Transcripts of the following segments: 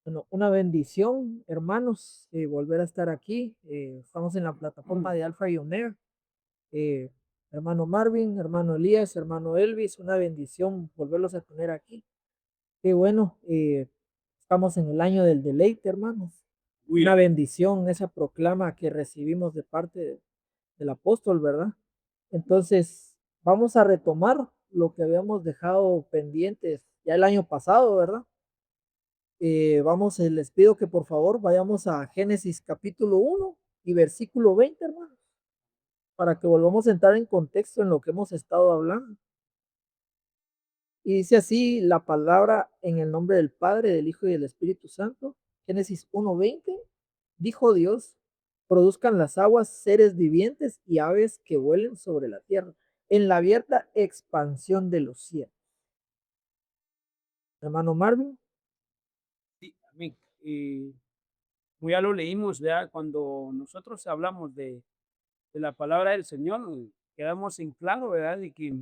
Bueno, una bendición, hermanos, volver a estar aquí. Estamos en la plataforma de Alpha y Omega. Eh, Hermano Marvin, hermano Elías, hermano Elvis, una bendición volverlos a tener aquí. Qué bueno, estamos en el año del deleite, hermanos. Una bendición, esa proclama que recibimos de parte del apóstol, ¿verdad? Entonces, vamos a retomar lo que habíamos dejado pendientes ya el año pasado, ¿verdad? Les pido que por favor vayamos a Génesis capítulo 1 y versículo 20, hermanos, para que volvamos a entrar en contexto en lo que hemos estado hablando. Y dice así la palabra en el nombre del Padre, del Hijo y del Espíritu Santo. Génesis 1:20, dijo Dios, produzcan las aguas seres vivientes y aves que vuelen sobre la tierra, en la abierta expansión de los cielos. Hermano Marvin. Sí, amén. Como ya lo leímos, ya cuando nosotros hablamos de la palabra del Señor, quedamos en claro, ¿verdad? De que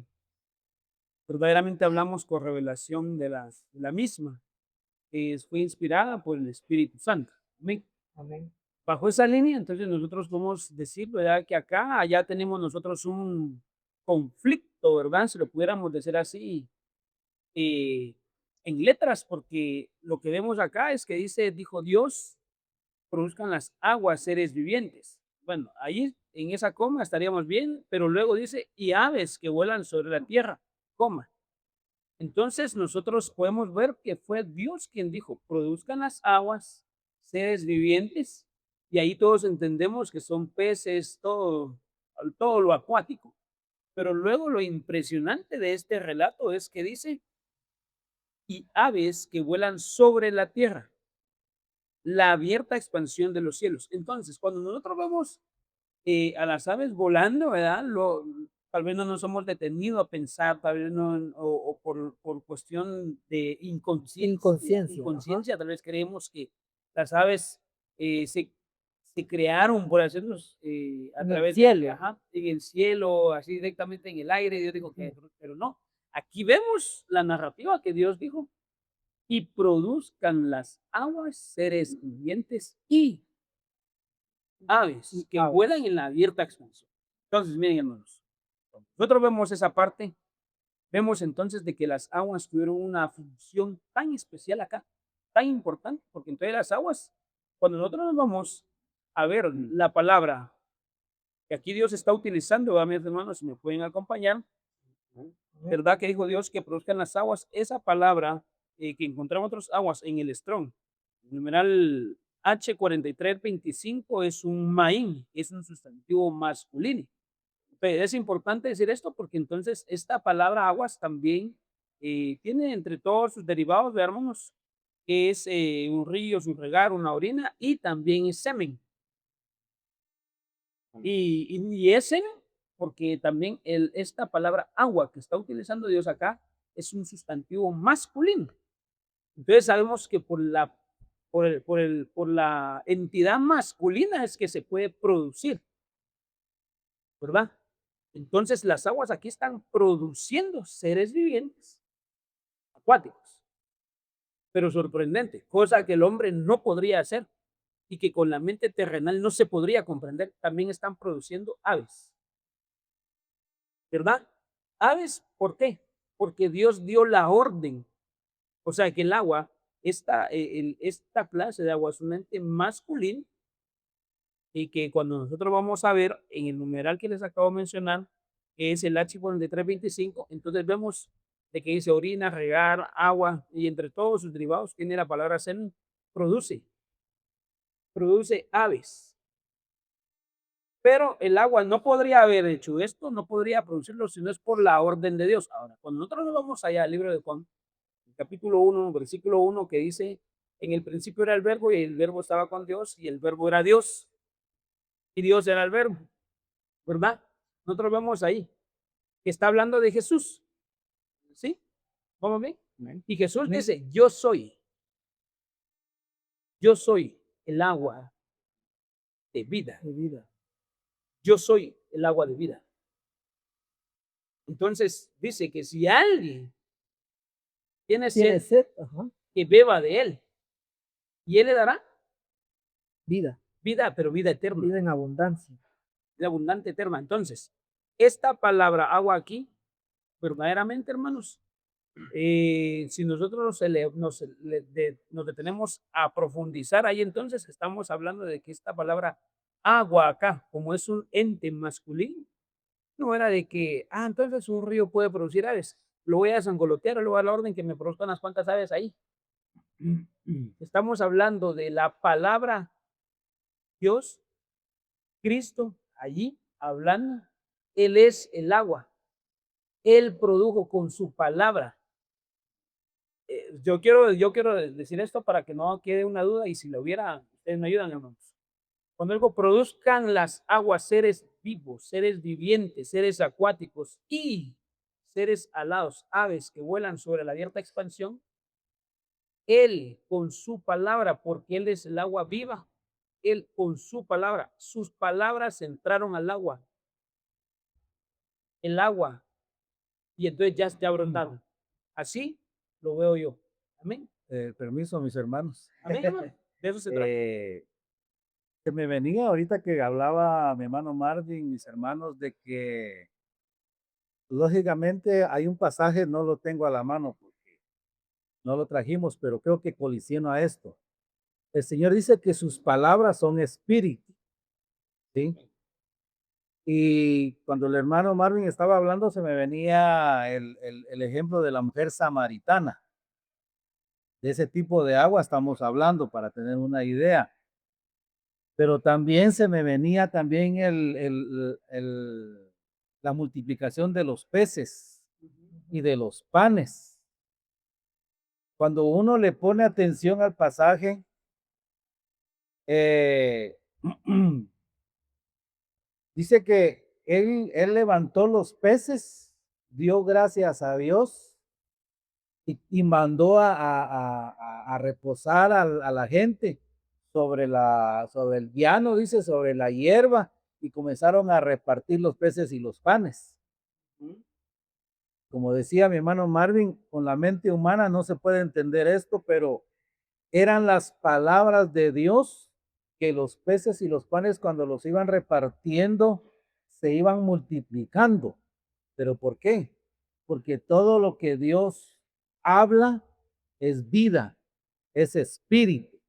verdaderamente hablamos con revelación de la misma, que fue inspirada por el Espíritu Santo. Amén. Amén. Bajo esa línea, entonces nosotros podemos decir, ¿verdad? Que acá, allá tenemos nosotros un conflicto, ¿verdad? Si lo pudiéramos decir así, eh, en letras, porque lo que vemos acá es que dice, dijo Dios, produzcan las aguas seres vivientes. Bueno, ahí en esa coma estaríamos bien, pero luego dice, y aves que vuelan sobre la tierra, coma. Entonces nosotros podemos ver que fue Dios quien dijo, produzcan las aguas seres vivientes, y ahí todos entendemos que son peces, todo lo acuático. Pero luego lo impresionante de este relato es que dice, y aves que vuelan sobre la tierra, la abierta expansión de los cielos. Entonces, cuando nosotros vemos a las aves volando, ¿verdad? Tal vez no nos hemos detenido a pensar, tal vez no, o por cuestión de Inconsciencia, ajá. inconsciencia, tal vez creemos que las aves se crearon, por hacernos a En el través de, cielo. ajá, en el cielo, así directamente en el aire. Dios dijo que, pero no. Aquí vemos la narrativa que Dios dijo y produzcan las aguas seres vivientes y Y aves que aves. vuelan en la abierta expansión. Entonces, miren, hermanos, nosotros vemos esa parte, vemos entonces de que las aguas tuvieron una función tan especial acá, tan importante, porque entonces las aguas, cuando nosotros nos vamos a ver la palabra que aquí Dios está utilizando, a mis hermanos, si me pueden acompañar, ¿verdad? Que dijo Dios que produzcan las aguas, esa palabra que encontramos otras aguas en el Strong, numeral H4325 es un maín, es un sustantivo masculino. Pero es importante decir esto porque entonces esta palabra aguas también tiene entre todos sus derivados, de hermanos, que es un río, un regar, una orina y también es semen. Y es semen porque también esta palabra agua que está utilizando Dios acá es un sustantivo masculino. Entonces sabemos que por la entidad masculina es que se puede producir, ¿verdad? Entonces las aguas aquí están produciendo seres vivientes acuáticos, pero sorprendente, cosa que el hombre no podría hacer y que con la mente terrenal no se podría comprender. También están produciendo aves, ¿verdad? Aves, ¿por qué? Porque Dios dio la orden, o sea que el agua, esta clase de agua es un ente masculino y que cuando nosotros vamos a ver en el numeral que les acabo de mencionar, que es el H4325, entonces vemos de que dice orina, regar, agua, y entre todos sus derivados tiene la palabra semen, produce, produce aves. Pero el agua no podría haber hecho esto, no podría producirlo si no es por la orden de Dios. Ahora, cuando nosotros nos vamos allá al libro de Juan, capítulo 1, versículo 1, que dice, en el principio era el verbo y el verbo estaba con Dios y el verbo era Dios y Dios era el verbo, ¿verdad? Nosotros vemos ahí que está hablando de Jesús, ¿sí? ¿Vamos bien? Amén. Y Jesús Amén. dice, yo soy el agua de vida, De vida. yo soy el agua de vida. Entonces dice que si alguien tiene Tiene sed, sed, ajá. que beba de él. y Él le dará vida, vida, pero vida eterna, vida en abundancia. vida abundante eterna. Entonces, esta palabra agua aquí, verdaderamente, hermanos, si nosotros nos detenemos a profundizar ahí, entonces estamos hablando de que esta palabra agua acá, como es un ente masculino, no era de que, entonces un río puede producir aves. Lo voy a sangolotear, le voy a dar la orden que me produzcan unas cuantas aves ahí. Estamos hablando de la palabra Dios, Cristo, allí hablando. Él es el agua. Él produjo con su palabra. Yo quiero decir esto para que no quede una duda y si lo hubiera, ustedes me ayudan, hermanos. Cuando algo produzcan las aguas, seres vivos, seres vivientes, seres acuáticos y seres alados, aves que vuelan sobre la abierta expansión, Él con su palabra, porque Él es el agua viva, Él con su palabra, sus palabras entraron al agua, el agua, y entonces ya brotaron. Así lo veo yo. Amén. Permiso, mis hermanos. Amén, hermano. De eso se trata. Que me venía ahorita que hablaba mi hermano Marvin, mis hermanos, de que lógicamente hay un pasaje, no lo tengo a la mano porque no lo trajimos, pero creo que colisiona esto. El Señor dice que sus palabras son espíritu, ¿sí? Y cuando el hermano Marvin estaba hablando, se me venía el ejemplo de la mujer samaritana. De ese tipo de agua estamos hablando para tener una idea. Pero también se me venía también la multiplicación de los peces y de los panes. Cuando uno le pone atención al pasaje, eh, dice que él levantó los peces, dio gracias a Dios y mandó a reposar a la gente sobre el llano, dice, sobre la hierba, y comenzaron a repartir los peces y los panes. Como decía mi hermano Marvin, con la mente humana no se puede entender esto, pero eran las palabras de Dios que los peces y los panes cuando los iban repartiendo se iban multiplicando. ¿Pero por qué? Porque todo lo que Dios habla es vida, es espíritu.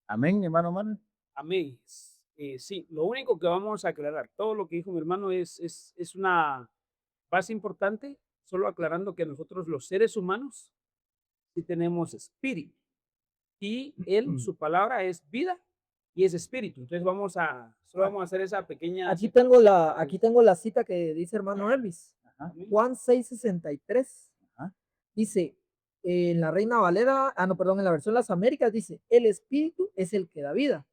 Amén, mi hermano Marvin. Amén. Sí, lo único que vamos a aclarar, todo lo que dijo mi hermano es una base importante, solo aclarando que nosotros los seres humanos sí tenemos espíritu y Él, su palabra es vida y es espíritu. Entonces solo vamos a hacer esa pequeña... Aquí tengo la cita que dice hermano Elvis. Ajá. Juan 6:63. Ajá. Dice, en la Reina Valera, no, perdón, en la versión de las Américas dice, el espíritu es el que da vida.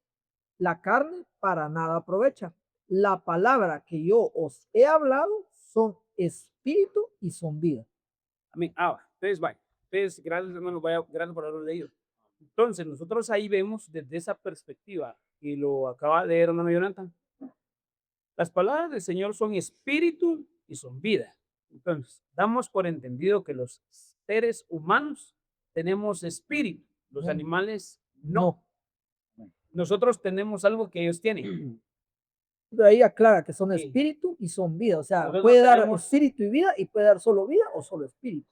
La carne para nada aprovecha. La palabra que yo os he hablado son espíritu y son vida. Amén. Entonces, vaya. Entonces, gracias, hermano, gracias por haberlo leído. Entonces, nosotros ahí vemos desde esa perspectiva, y lo acaba de leer hermano Jonathan, las palabras del Señor son espíritu y son vida. Entonces, damos por entendido que los seres humanos tenemos espíritu, los No. animales no. Nosotros tenemos algo que ellos tienen. De ahí aclara que son Sí. espíritu y son vida. O sea, Nosotros puede dar tenemos- espíritu y vida y puede dar solo vida o solo espíritu.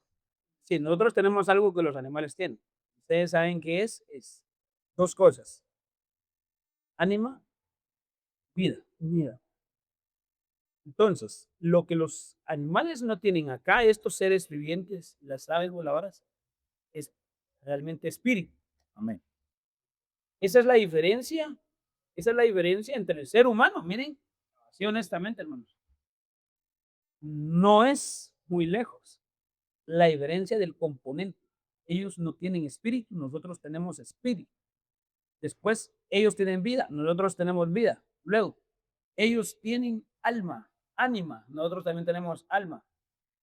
Sí, nosotros tenemos algo que los animales tienen. Ustedes saben qué es dos cosas. Ánima, vida. Vida. Entonces, lo que los animales no tienen acá, estos seres vivientes, las aves voladoras, es realmente espíritu. Amén. Esa es la diferencia. Esa es la diferencia entre el ser humano. Miren, así honestamente, hermanos. No es muy lejos la diferencia del componente. Ellos no tienen espíritu, nosotros tenemos espíritu. Después, ellos tienen vida, nosotros tenemos vida. Luego, ellos tienen alma, ánima, nosotros también tenemos alma.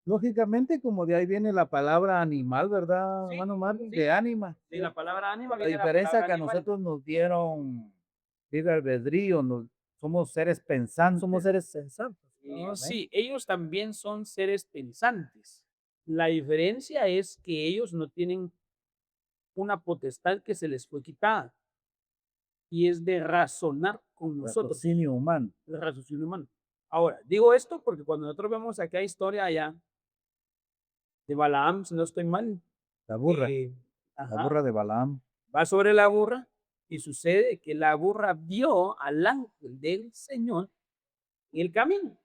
Lógicamente, como de ahí viene la palabra animal, ¿verdad, Sí, hermano Marvin? sí. De ánima. De la palabra ánima La viene la diferencia palabra que a animal. nosotros nos dieron libre albedrío, somos seres pensantes. Somos seres sensatos. Sí, ellos también son seres pensantes. La diferencia es que ellos no tienen una potestad que se les fue quitada. y es de razonar con nosotros, Raciocinio humano. el raciocinio humano. Ahora, digo esto porque cuando nosotros vemos acá historia allá de Balaam, si no estoy mal, La burra. La ajá, burra de Balaam. va sobre la burra y sucede que la burra vio al ángel del Señor en el camino.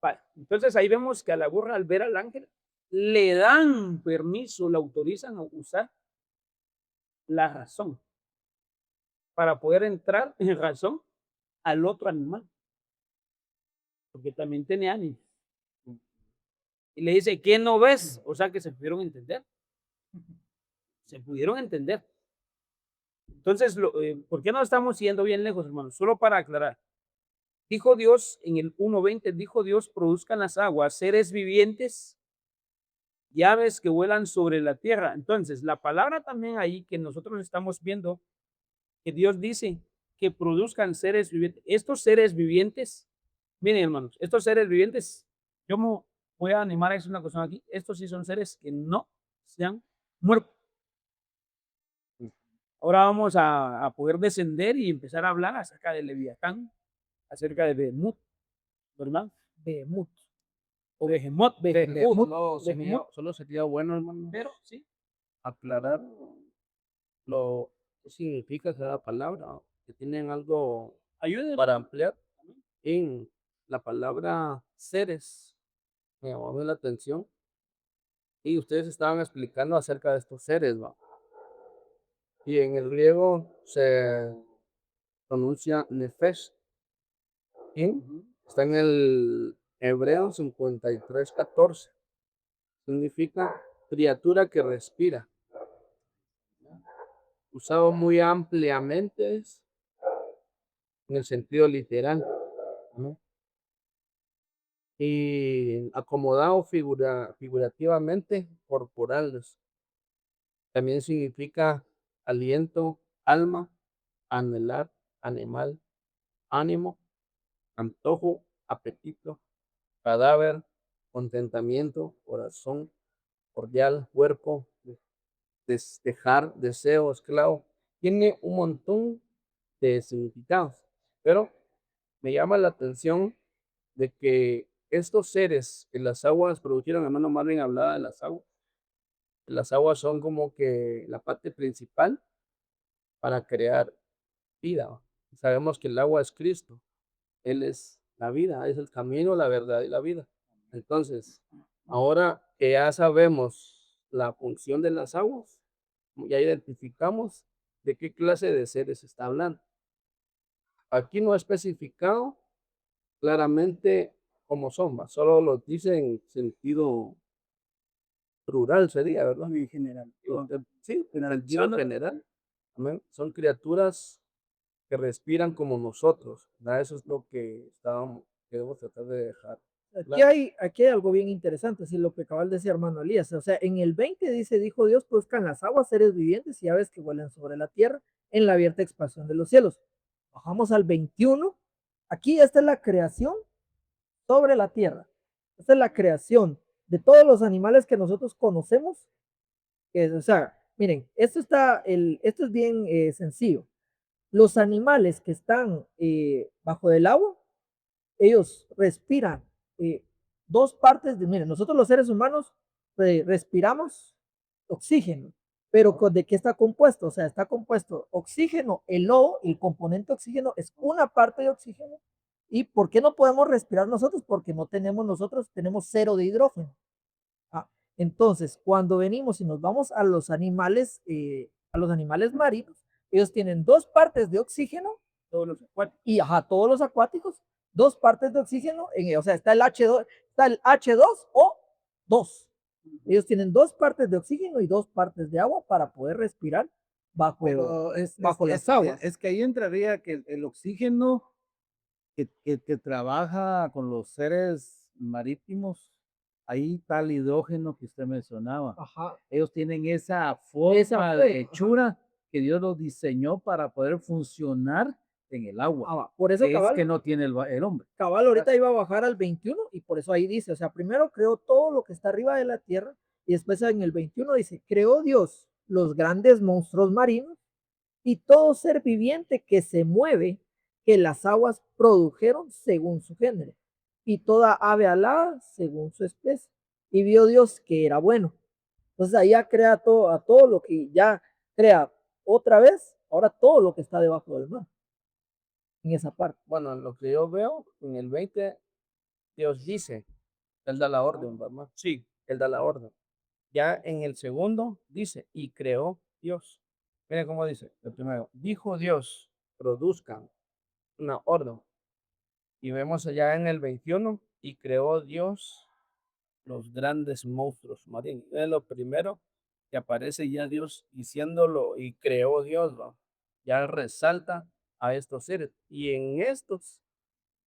Vale, entonces ahí vemos que a la burra al ver al ángel le dan permiso, le autorizan a usar la razón para poder entrar en razón al otro animal, porque también tiene ánimo. Y le dice, ¿qué no ves? O sea que se pudieron entender. Se pudieron entender. Entonces, ¿por qué no estamos yendo bien lejos, hermanos? Solo para aclarar. Dijo Dios en el 1:20, dijo Dios, produzcan las aguas, seres vivientes, y aves que vuelan sobre la tierra. Entonces, la palabra también ahí que nosotros estamos viendo, que Dios dice que produzcan seres vivientes. Estos seres vivientes, miren hermanos, estos seres vivientes, yo me voy a animar a decir una cosa aquí, estos sí son seres que no se han muerto. Ahora vamos a poder descender y empezar a hablar acerca de Leviatán, acerca de Behemoth, ¿verdad? Behemoth. O Behemoth, Behemoth, Solo sería bueno, hermano, pero sí, aclarar lo que significa cada palabra, que tienen algo ayúdenme. para ampliar en la palabra seres. Me llamó la atención y ustedes estaban explicando acerca de estos seres, ¿va? Y en el griego se pronuncia nefesh y está en el hebreo 53:14. Significa criatura que respira. Usado muy ampliamente en el sentido literal, ¿no? Y acomodado figurativamente, corporales. También significa aliento, alma, anhelar, animal, ánimo, antojo, apetito, cadáver, contentamiento, corazón, cordial, cuerpo, dejar, deseo, esclavo. Tiene un montón de significados, pero me llama la atención de que estos seres que las aguas produjeron, hermano Marvin hablaba de las aguas son como que la parte principal para crear vida. Sabemos que el agua es Cristo, Él es la vida, es el camino, la verdad y la vida. Entonces, ahora que ya sabemos la función de las aguas, ya identificamos de qué clase de seres está hablando. Aquí no ha especificado claramente cómo son, solo lo dice en sentido rural, sería, ¿verdad? En general. Sí, en el sentido general. Amén. Son criaturas que respiran como nosotros, ¿verdad? Eso es lo que debemos tratar de dejar. Aquí hay algo bien interesante, así lo que acaba de decir hermano Elías. O sea, en el 20 dice, dijo Dios, produzcan las aguas, seres vivientes y aves que vuelen sobre la tierra en la abierta expansión de los cielos. Bajamos al 21. Aquí esta es la creación sobre la tierra. Esta es la creación de todos los animales que nosotros conocemos. O sea, miren, esto es bien sencillo. Los animales que están bajo del agua, ellos respiran dos partes miren, nosotros los seres humanos respiramos oxígeno, pero ¿de qué está compuesto? O sea, está compuesto oxígeno, el O, el componente oxígeno es una parte de oxígeno. ¿Y por qué no podemos respirar nosotros? Porque tenemos cero de hidrógeno. Entonces, cuando venimos y nos vamos a los animales marinos, ellos tienen dos partes de oxígeno, todos los acuáticos, dos partes de oxígeno, o sea, está el H2O2. Ellos tienen dos partes de oxígeno y dos partes de agua para poder respirar bajo las aguas. Es que ahí entraría que el oxígeno que trabaja con los seres marítimos, ahí está el hidrógeno que usted mencionaba. Ajá. Ellos tienen esa forma de hechura que Dios los diseñó para poder funcionar en el agua. Por eso es que no tiene el hombre. Cabal ahorita iba a bajar al 21 y por eso ahí dice, o sea, primero creó todo lo que está arriba de la tierra y después en el 21 dice, creó Dios los grandes monstruos marinos y todo ser viviente que se mueve, que las aguas produjeron según su género, y toda ave alada según su especie. Y vio Dios que era bueno. Entonces allá crea todo, a todo lo que ya crea otra vez, ahora todo lo que está debajo del mar, en esa parte. Bueno, lo que yo veo en el 20, Dios dice, Él da la orden, ¿verdad? Sí, Él da la orden. Ya en el segundo dice, y creó Dios. Miren cómo dice, el primero, dijo Dios, produzcan una orden. Y vemos allá en el 21, y creó Dios los grandes monstruos marinos. Es lo primero que aparece ya Dios diciéndolo, y creó Dios, ¿va? Ya resalta a estos seres. Y en estos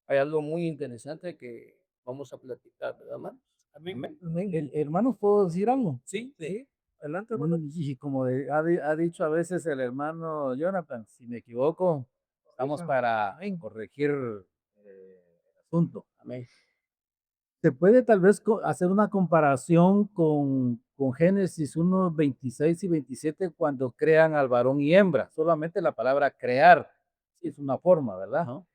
hay algo muy interesante que vamos a platicar, ¿verdad, hermanos? amén. Amén. Hermanos, ¿puedo decir algo? Sí, Sí, adelante, hermano. Y como ha dicho a veces el hermano Jonathan, si me equivoco, estamos Corrija. para Amén. corregir el asunto. Amén. Se puede tal vez hacer una comparación con Génesis 1, 26 y 27 cuando crean al varón y hembra. Solamente la palabra crear es una forma, ¿verdad? Ajá.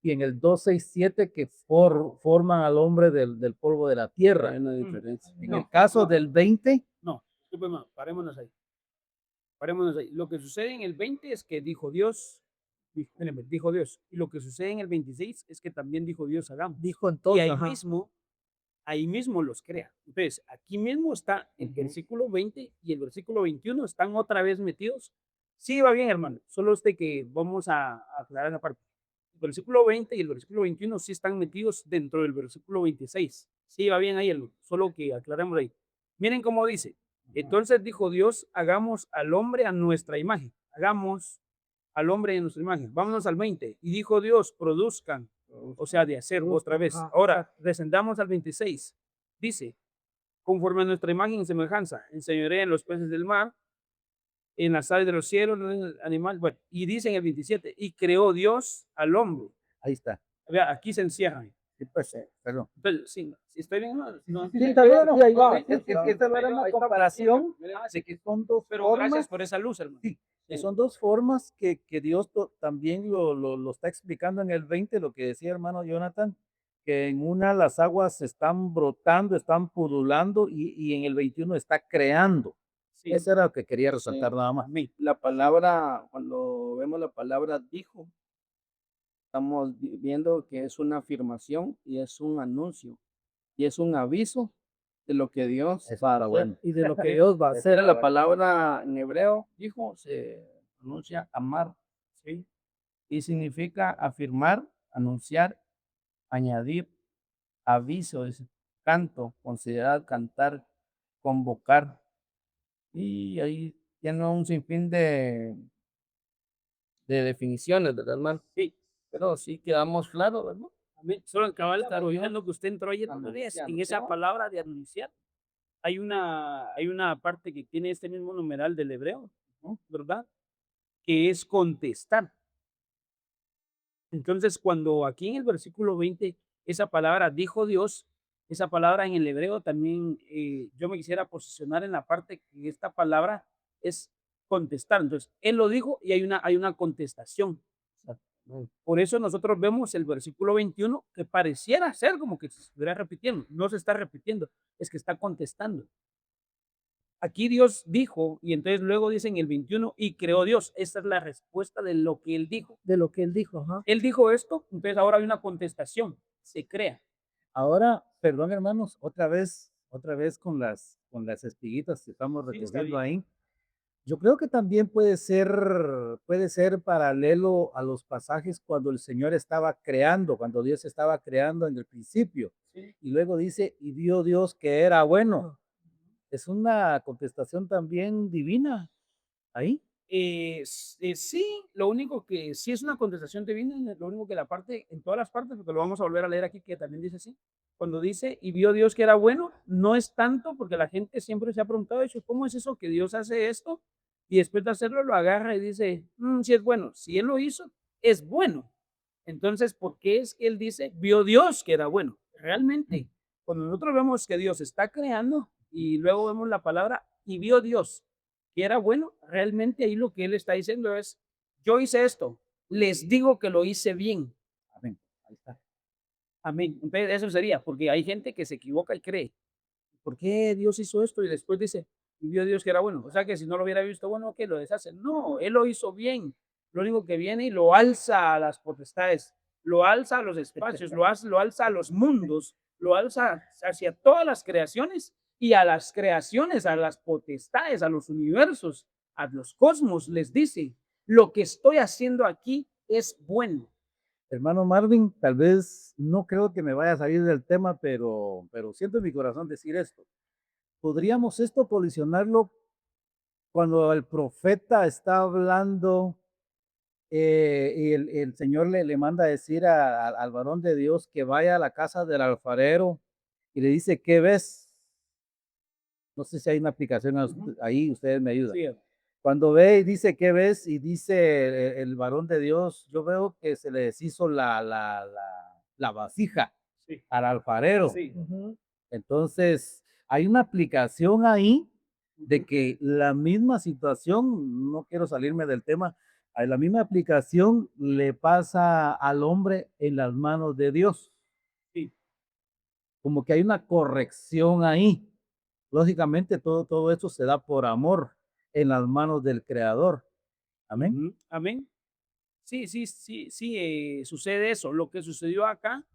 Y en el 2, 6, 7 que forman al hombre del polvo de la tierra. Hay una diferencia. En No, el caso del 20, no, discúlpeme, parémonos ahí. Parémonos ahí. Lo que sucede en el 20 es que dijo Dios, espérenme, dijo Dios. Y lo que sucede en el 26 es que también dijo Dios, hagamos. Dijo Y entonces, ajá. ahí mismo los crea. Entonces, aquí mismo está el versículo 20 y el versículo 21 están otra vez metidos. Sí, va bien, hermano. Solo que vamos a aclarar esa parte. El versículo 20 y el versículo 21 sí están metidos dentro del versículo 26. Sí, va bien ahí, solo que aclaremos ahí. Miren cómo dice. Entonces dijo Dios, hagamos al hombre a nuestra imagen. Hagamos al hombre a nuestra imagen. Vámonos al 20. Y dijo Dios, produzcan, o sea, de hacer otra vez. Ajá. Ahora, descendamos al 26. Dice, conforme a nuestra imagen y semejanza, enseñaré en los peces del mar, en las aves de los cielos, en el animal. Bueno, y dice en el 27, y creó Dios al hombre. ahí está. Vea, aquí se encierran. Sí, pues, perdón. Entonces, sí, si estoy bien, ¿no? No. Sí, está bien, sí, ahí va. Es que esta no era una comparación sí, de que son dos pero gracias formas. por esa luz, hermano. Sí, que son dos formas que Dios también lo está explicando en el 20, lo que decía hermano Jonathan, que en una las aguas están brotando, están pululando y en el 21 está creando. Sí, Eso era lo que quería Sí. resaltar nada más. amén. La palabra, cuando vemos la palabra dijo, estamos viendo que es una afirmación y es un anuncio y es un aviso de lo que Dios Es va a para hacer. bueno. Y de lo que Dios va a hacer. Era la palabra en hebreo, dijo, se pronuncia amar, ¿sí? Y significa afirmar, anunciar, añadir, aviso, es canto, considerar, cantar, convocar. Y ahí tiene un sinfín de definiciones, ¿verdad, hermano? Sí, Pero sí quedamos claros, ¿verdad? amén. Solo cabal, Estar es lo que usted entró ayer, ¿no? anunciando, En esa ¿no? palabra de anunciar. Hay una parte que tiene este mismo numeral del hebreo, ¿no? ¿Verdad? Que es contestar. Entonces, cuando aquí en el versículo 20, esa palabra dijo Dios, esa palabra en el hebreo también, yo me quisiera posicionar en la parte que esta palabra es contestar. Entonces, él lo dijo y hay una contestación. Por eso nosotros vemos el versículo 21 que pareciera ser como que se estuviera repitiendo. No se está repitiendo, es que está contestando. Aquí Dios dijo, y entonces luego dice en el 21, y creó Dios. Esta es la respuesta de lo que él dijo. De lo que él dijo, ajá. Él dijo esto, entonces ahora hay una contestación, se crea. Ahora, perdón hermanos, otra vez con las espiguitas que estamos Sí, está recogiendo bien. ahí. Yo creo que también puede ser paralelo a los pasajes cuando el Señor estaba creando, cuando Dios estaba creando en el principio. Sí. Y luego dice, y vio Dios que era bueno. Ah, Es una contestación también divina ahí. Sí, lo único que sí es una contestación divina, lo único que la parte, en todas las partes, porque lo vamos a volver a leer aquí, que también dice así, cuando dice, y vio Dios que era bueno, no es tanto, porque la gente siempre se ha preguntado, de hecho, ¿cómo es eso que Dios hace esto? Y después de hacerlo, lo agarra y dice, si es bueno, si Él lo hizo, es bueno. Entonces, ¿por qué es que Él dice, vio Dios que era bueno? Realmente, cuando nosotros vemos que Dios está creando y luego vemos la palabra, y vio Dios que era bueno, realmente ahí lo que él está diciendo es, yo hice esto, les digo que lo hice bien. Amén. Ahí está. Amén. Entonces, eso sería, porque hay gente que se equivoca y cree, ¿por qué Dios hizo esto? Y después dice, y vio Dios que era bueno. O sea que si no lo hubiera visto bueno, ¿qué? Lo deshace. No, Él lo hizo bien. Lo único que viene y lo alza a las potestades, lo alza a los espacios, lo alza a los mundos, lo alza hacia todas las creaciones y a las creaciones, a las potestades, a los universos, a los cosmos, les dice, lo que estoy haciendo aquí es bueno. Hermano Marvin, tal vez no creo que me vaya a salir del tema, pero siento en mi corazón decir esto. ¿Podríamos esto colisionarlo cuando el profeta está hablando y el Señor le manda a decir al varón de Dios que vaya a la casa del alfarero y le dice, ¿qué ves? No sé si hay una aplicación ahí, ustedes me ayudan. Sí, Cuando ve y dice, ¿qué ves? Y dice el varón de Dios, yo veo que se le deshizo la vasija sí, al alfarero. sí. Ujú. Entonces, hay una aplicación ahí de que la misma situación, no quiero salirme del tema, a la misma aplicación le pasa al hombre en las manos de Dios. Sí. Como que hay una corrección ahí. Lógicamente, todo esto se da por amor en las manos del Creador. Amén. Ujú. Amén. Sí, sucede eso. Lo que sucedió acá,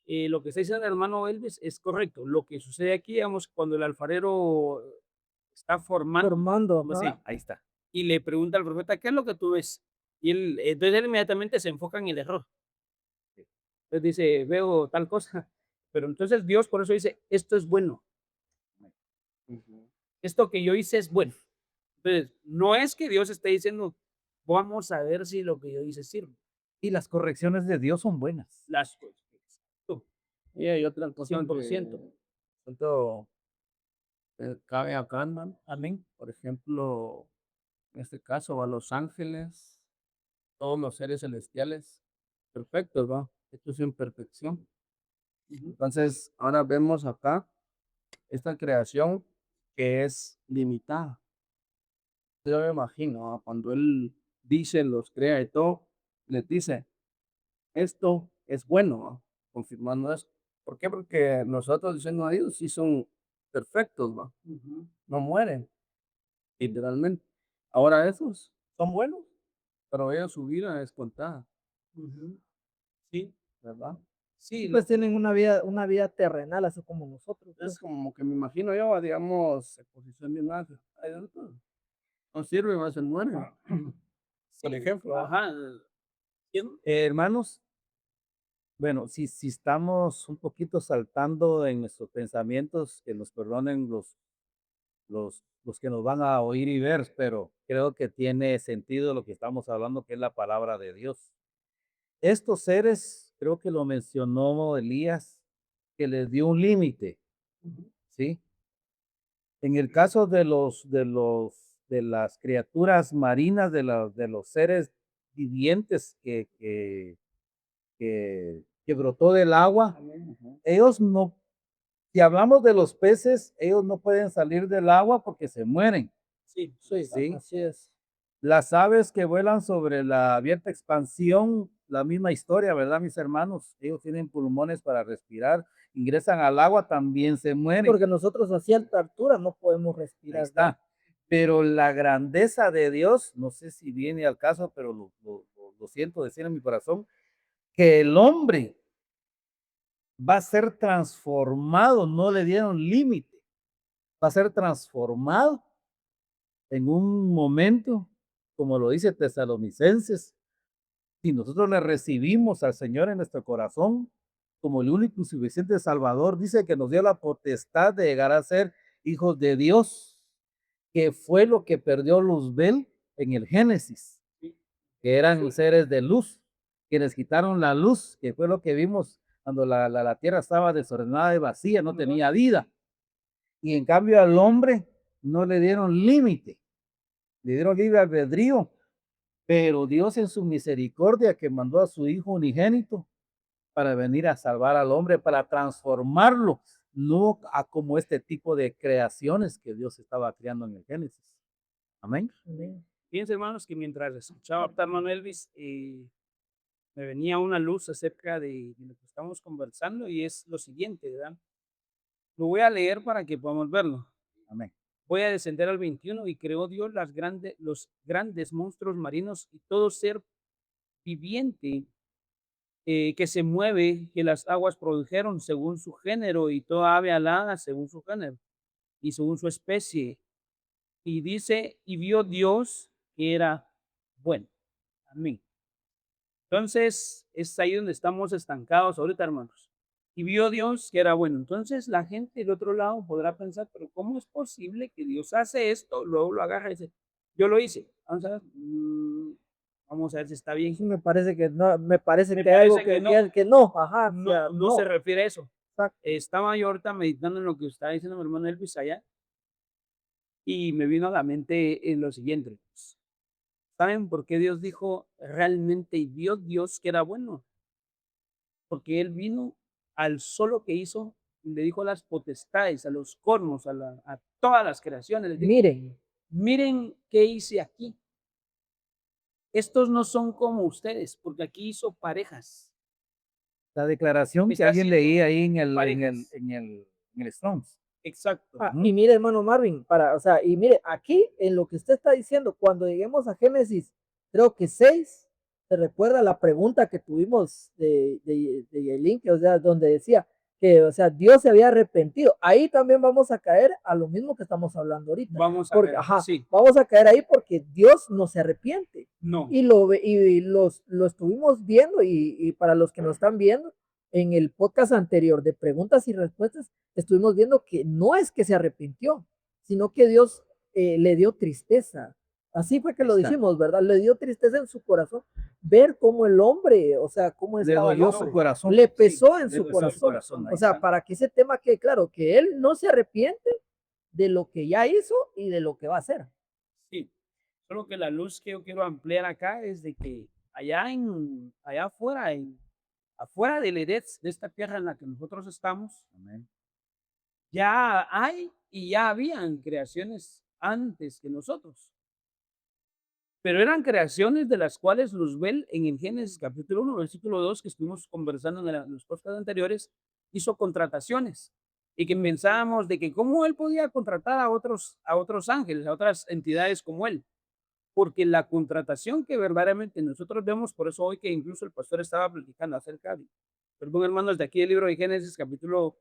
lo que está diciendo el hermano Elvis es correcto. Lo que sucede aquí, digamos, cuando el alfarero está formando, Formando, sí, ajá. Ahí está. y le pregunta al profeta, ¿qué es lo que tú ves? Y entonces él inmediatamente se enfoca en el error. Entonces dice, veo tal cosa. Pero entonces Dios por eso dice, esto es bueno. Esto que yo hice es bueno. Entonces, no es que Dios esté diciendo, vamos a ver si lo que yo hice sirve. Y las correcciones de Dios son buenas. Las cosas. Y hay otra cosa 100%. que tanto cabe acá, ¿no? Amén. Por ejemplo, en este caso, a los ángeles, todos los seres celestiales, perfectos, ¿va? Hechos en perfección. Entonces, ahora vemos acá esta creación que es limitada. Yo me imagino, cuando él dice, los crea y todo, les dice, esto es bueno, ¿va? Confirmando eso. ¿Por qué? Porque nosotros diciendo a Dios sí son perfectos, ¿va? No mueren, literalmente. Ahora esos son buenos, pero ellos su vida es contada, Sí, ¿verdad? sí, Pues tienen una vida terrenal, así como nosotros. Es Pues. como que me imagino yo, digamos, en posición de imagen. Ay, no sirve más, se muere. Por ejemplo, ajá. Hermanos, bueno, si estamos un poquito saltando en nuestros pensamientos, que nos perdonen los que nos van a oír y ver, pero creo que tiene sentido lo que estamos hablando, que es la palabra de Dios. Estos seres, creo que lo mencionó Elías, que les dio un límite, ¿sí? En el caso de las criaturas marinas, de los seres vivientes que brotó del agua, ellos no, si hablamos de los peces, ellos no pueden salir del agua porque se mueren. Sí, Sí. Así es. Las aves que vuelan sobre la abierta expansión, la misma historia, ¿verdad, mis hermanos? Ellos tienen pulmones para respirar, ingresan al agua, también se mueren. Porque nosotros a cierta altura no podemos Ahí respirar. está. Pero la grandeza de Dios, no sé si viene al caso, pero lo siento decir en mi corazón, que el hombre va a ser transformado, no le dieron límite, va a ser transformado en un momento, como lo dice Tesalonicenses, si nosotros le recibimos al Señor en nuestro corazón como el único y suficiente Salvador, dice que nos dio la potestad de llegar a ser hijos de Dios, que fue lo que perdió Luzbel en el Génesis, que eran seres de luz, quienes quitaron la luz, que fue lo que vimos cuando la tierra estaba desordenada y vacía, no tenía vida. Y en cambio al hombre no le dieron límite, le dieron libre albedrío, pero Dios en su misericordia que mandó a su Hijo unigénito para venir a salvar al hombre, para transformarlo, no a como este tipo de creaciones que Dios estaba creando en el Génesis. Amén. Amén. Fíjense, hermanos, que mientras escuchaba a hermano Elvis, me venía una luz acerca de lo que estamos conversando y es lo siguiente, ¿verdad? Lo voy a leer para que podamos verlo. Amén. Voy a descender al 21 y creó Dios los grandes monstruos marinos y todo ser viviente que se mueve, que las aguas produjeron según su género y toda ave alada según su género y según su especie. Y dice, y vio Dios que era bueno. Amén. Entonces, es ahí donde estamos estancados ahorita, hermanos. Y vio Dios que era bueno. Entonces, la gente del otro lado podrá pensar, pero ¿cómo es posible que Dios hace esto? Luego lo agarra y dice, yo lo hice. Vamos a ver si está bien. Sí, me parece que no, me parece Me que hay algo parece que no. que no, ajá, o sea, No se no, refiere a eso. exacto. Estaba yo ahorita meditando en lo que estaba diciendo mi hermano Elvis allá y me vino a la mente en lo siguiente. ¿Saben por qué Dios dijo realmente y vio Dios que era bueno? Porque Él vino al solo que hizo y le dijo a las potestades, a los cornos, a todas las creaciones, les dijo, Miren, miren qué hice aquí. Estos no son como ustedes, porque aquí hizo parejas. La declaración que Está alguien haciendo leía ahí en el, parejas. en el Strong's. Exacto. y mire, hermano Marvin, o sea, y mire, aquí en lo que usted está diciendo, cuando lleguemos a Génesis, creo que 6, se recuerda la pregunta que tuvimos de Yelin, que, o sea, donde decía que, o sea, Dios se había arrepentido. Ahí también vamos a caer a lo mismo que estamos hablando ahorita. Vamos a Porque, ver. ajá, Sí. vamos a caer ahí porque Dios no se arrepiente. No. Y lo estuvimos viendo y para los que nos están viendo, en el podcast anterior de preguntas y respuestas, estuvimos viendo que no es que se arrepintió, sino que Dios le dio tristeza. Así fue que lo dijimos, ¿verdad? Le dio tristeza en su corazón ver cómo el hombre, o sea, cómo Le estaba el dolió su hombre. corazón. Le pesó Sí, en le su pesó el corazón. ahí O sea, está. para que ese tema quede claro, que él no se arrepiente de lo que ya hizo y de lo que va a hacer. Sí. Solo que la luz que yo quiero ampliar acá es de que allá afuera, afuera del Edén, de esta tierra en la que nosotros estamos, Amén. ya hay y ya habían creaciones antes que nosotros. Pero eran creaciones de las cuales Luzbel en el Génesis capítulo 1, versículo 2, que estuvimos conversando en los podcasts anteriores, hizo contrataciones y que pensábamos de que cómo él podía contratar a otros ángeles, a otras entidades como él. Porque la contratación que verdaderamente nosotros vemos, por eso hoy que incluso el pastor estaba platicando acerca de, perdón hermanos, de aquí del libro de Génesis capítulo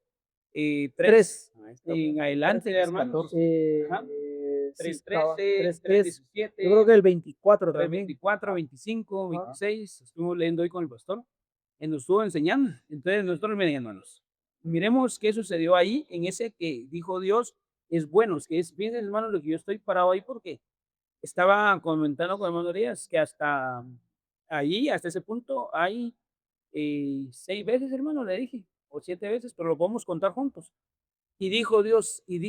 3 en adelante, hermanos. 14. Ajá. Sí, 3:13, 3. 3:17. Yo creo que el 24 también. 24, 25, Ajá. 26, estuvimos leyendo hoy con el pastor, él nos estuvo enseñando. Entonces, nosotros, miren, hermanos, miremos qué sucedió ahí en ese que dijo Dios es bueno. Es que es, fíjense, hermanos, lo que yo estoy parado ahí porque estaba comentando con hermano Díaz que hasta ahí, hasta ese punto, hay 6 veces, hermano, le dije, o 7 veces, pero lo podemos contar juntos. Y dijo Dios, y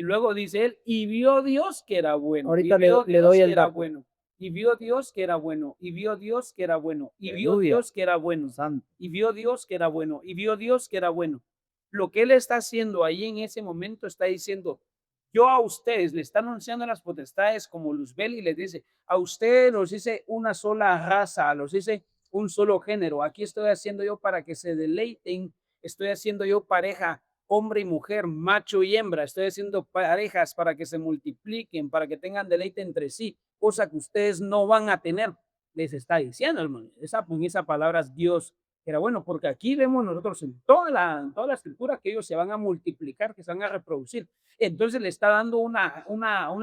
luego dice él, y vio Dios que era bueno. Ahorita y vio le Dios doy que el era dato. bueno. Y vio Dios que era bueno. Y vio Dios que era bueno. Y vio Aleluya. Dios que era bueno. Santo. Y vio Dios que era bueno. Y vio Dios que era bueno. Lo que él está haciendo ahí en ese momento está diciendo, yo a ustedes le están anunciando a las potestades como Luzbel y les dice, a ustedes los hice una sola raza, los hice un solo género. Aquí estoy haciendo yo para que se deleiten. Estoy haciendo yo pareja, hombre y mujer, macho y hembra. Estoy haciendo parejas para que se multipliquen, para que tengan deleite entre sí, cosa que ustedes no van a tener. Les está diciendo, hermano. En esa palabra es Dios que era bueno, porque aquí vemos nosotros en toda la escritura que ellos se van a multiplicar, que se van a reproducir. Entonces le está dando una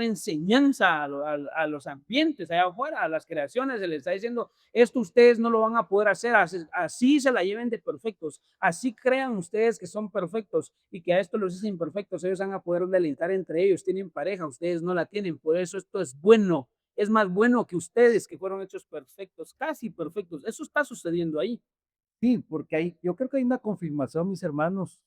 enseñanza a los ambientes allá afuera, a las creaciones, se les está diciendo, esto ustedes no lo van a poder hacer, así se la lleven de perfectos, así crean ustedes que son perfectos y que a esto los hacen imperfectos, ellos van a poder deleitar entre ellos, tienen pareja, ustedes no la tienen, por eso esto es bueno, es más bueno que ustedes que fueron hechos perfectos, casi perfectos, eso está sucediendo ahí. Sí, porque yo creo que hay una confirmación, mis hermanos.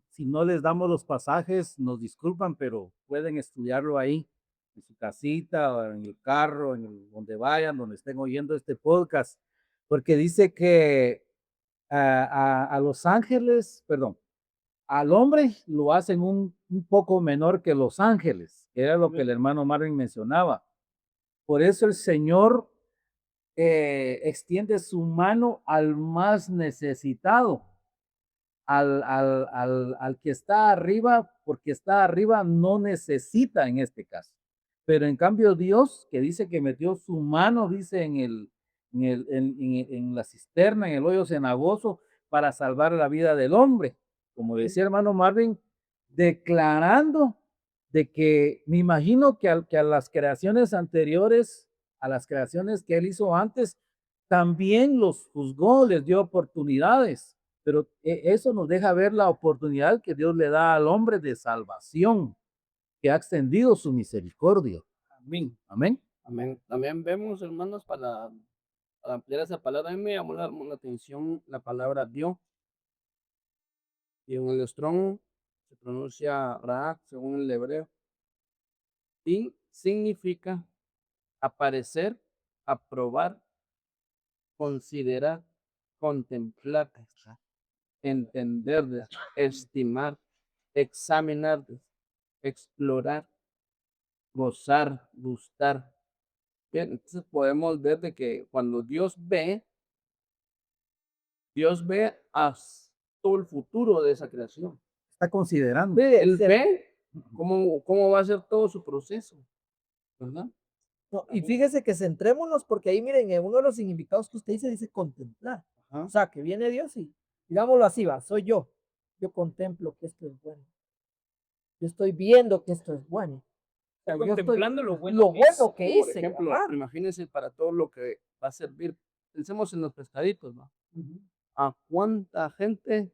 Si no les damos los pasajes, nos disculpan, pero pueden estudiarlo ahí, en su casita, o en el carro, donde vayan, donde estén oyendo este podcast, porque dice que a los ángeles, perdón, al hombre lo hacen un poco menor que los ángeles, que era lo que el hermano Marvin mencionaba. Por eso el Señor extiende su mano al más necesitado, al que está arriba, porque está arriba no necesita en este caso. Pero en cambio Dios, que dice que metió su mano, dice en la cisterna, en el hoyo cenagoso, para salvar la vida del hombre. Como decía hermano Marvin, declarando de que me imagino que a las creaciones anteriores, a las creaciones que él hizo antes, también los juzgó, les dio oportunidades, pero eso nos deja ver la oportunidad que Dios le da al hombre de salvación, que ha extendido su misericordia. Amén. Amén. Amén. También vemos, hermanos, para ampliar esa palabra, a mí me llamó la atención la palabra Dios. Y en el Strong se pronuncia Ra, según el hebreo. Y significa aparecer, aprobar, considerar, contemplar, entender, estimar, examinar, explorar, gozar, gustar. Bien, entonces podemos ver de que cuando Dios ve hasta todo el futuro de esa creación. Está considerando. Él ve cómo va a ser todo su proceso, ¿verdad? No, y fíjese que centrémonos, porque ahí miren, en uno de los significados que usted dice contemplar. Ajá. O sea, que viene Dios y, digámoslo así, va, soy yo. Yo contemplo que esto es bueno. Yo estoy viendo que esto es bueno. O sea, yo estoy Contemplando lo lo bueno que bueno es. que Por hice. ejemplo, ajá. imagínense para todo lo que va a servir. Pensemos en los pescaditos, ¿no? Ujú. ¿A cuánta gente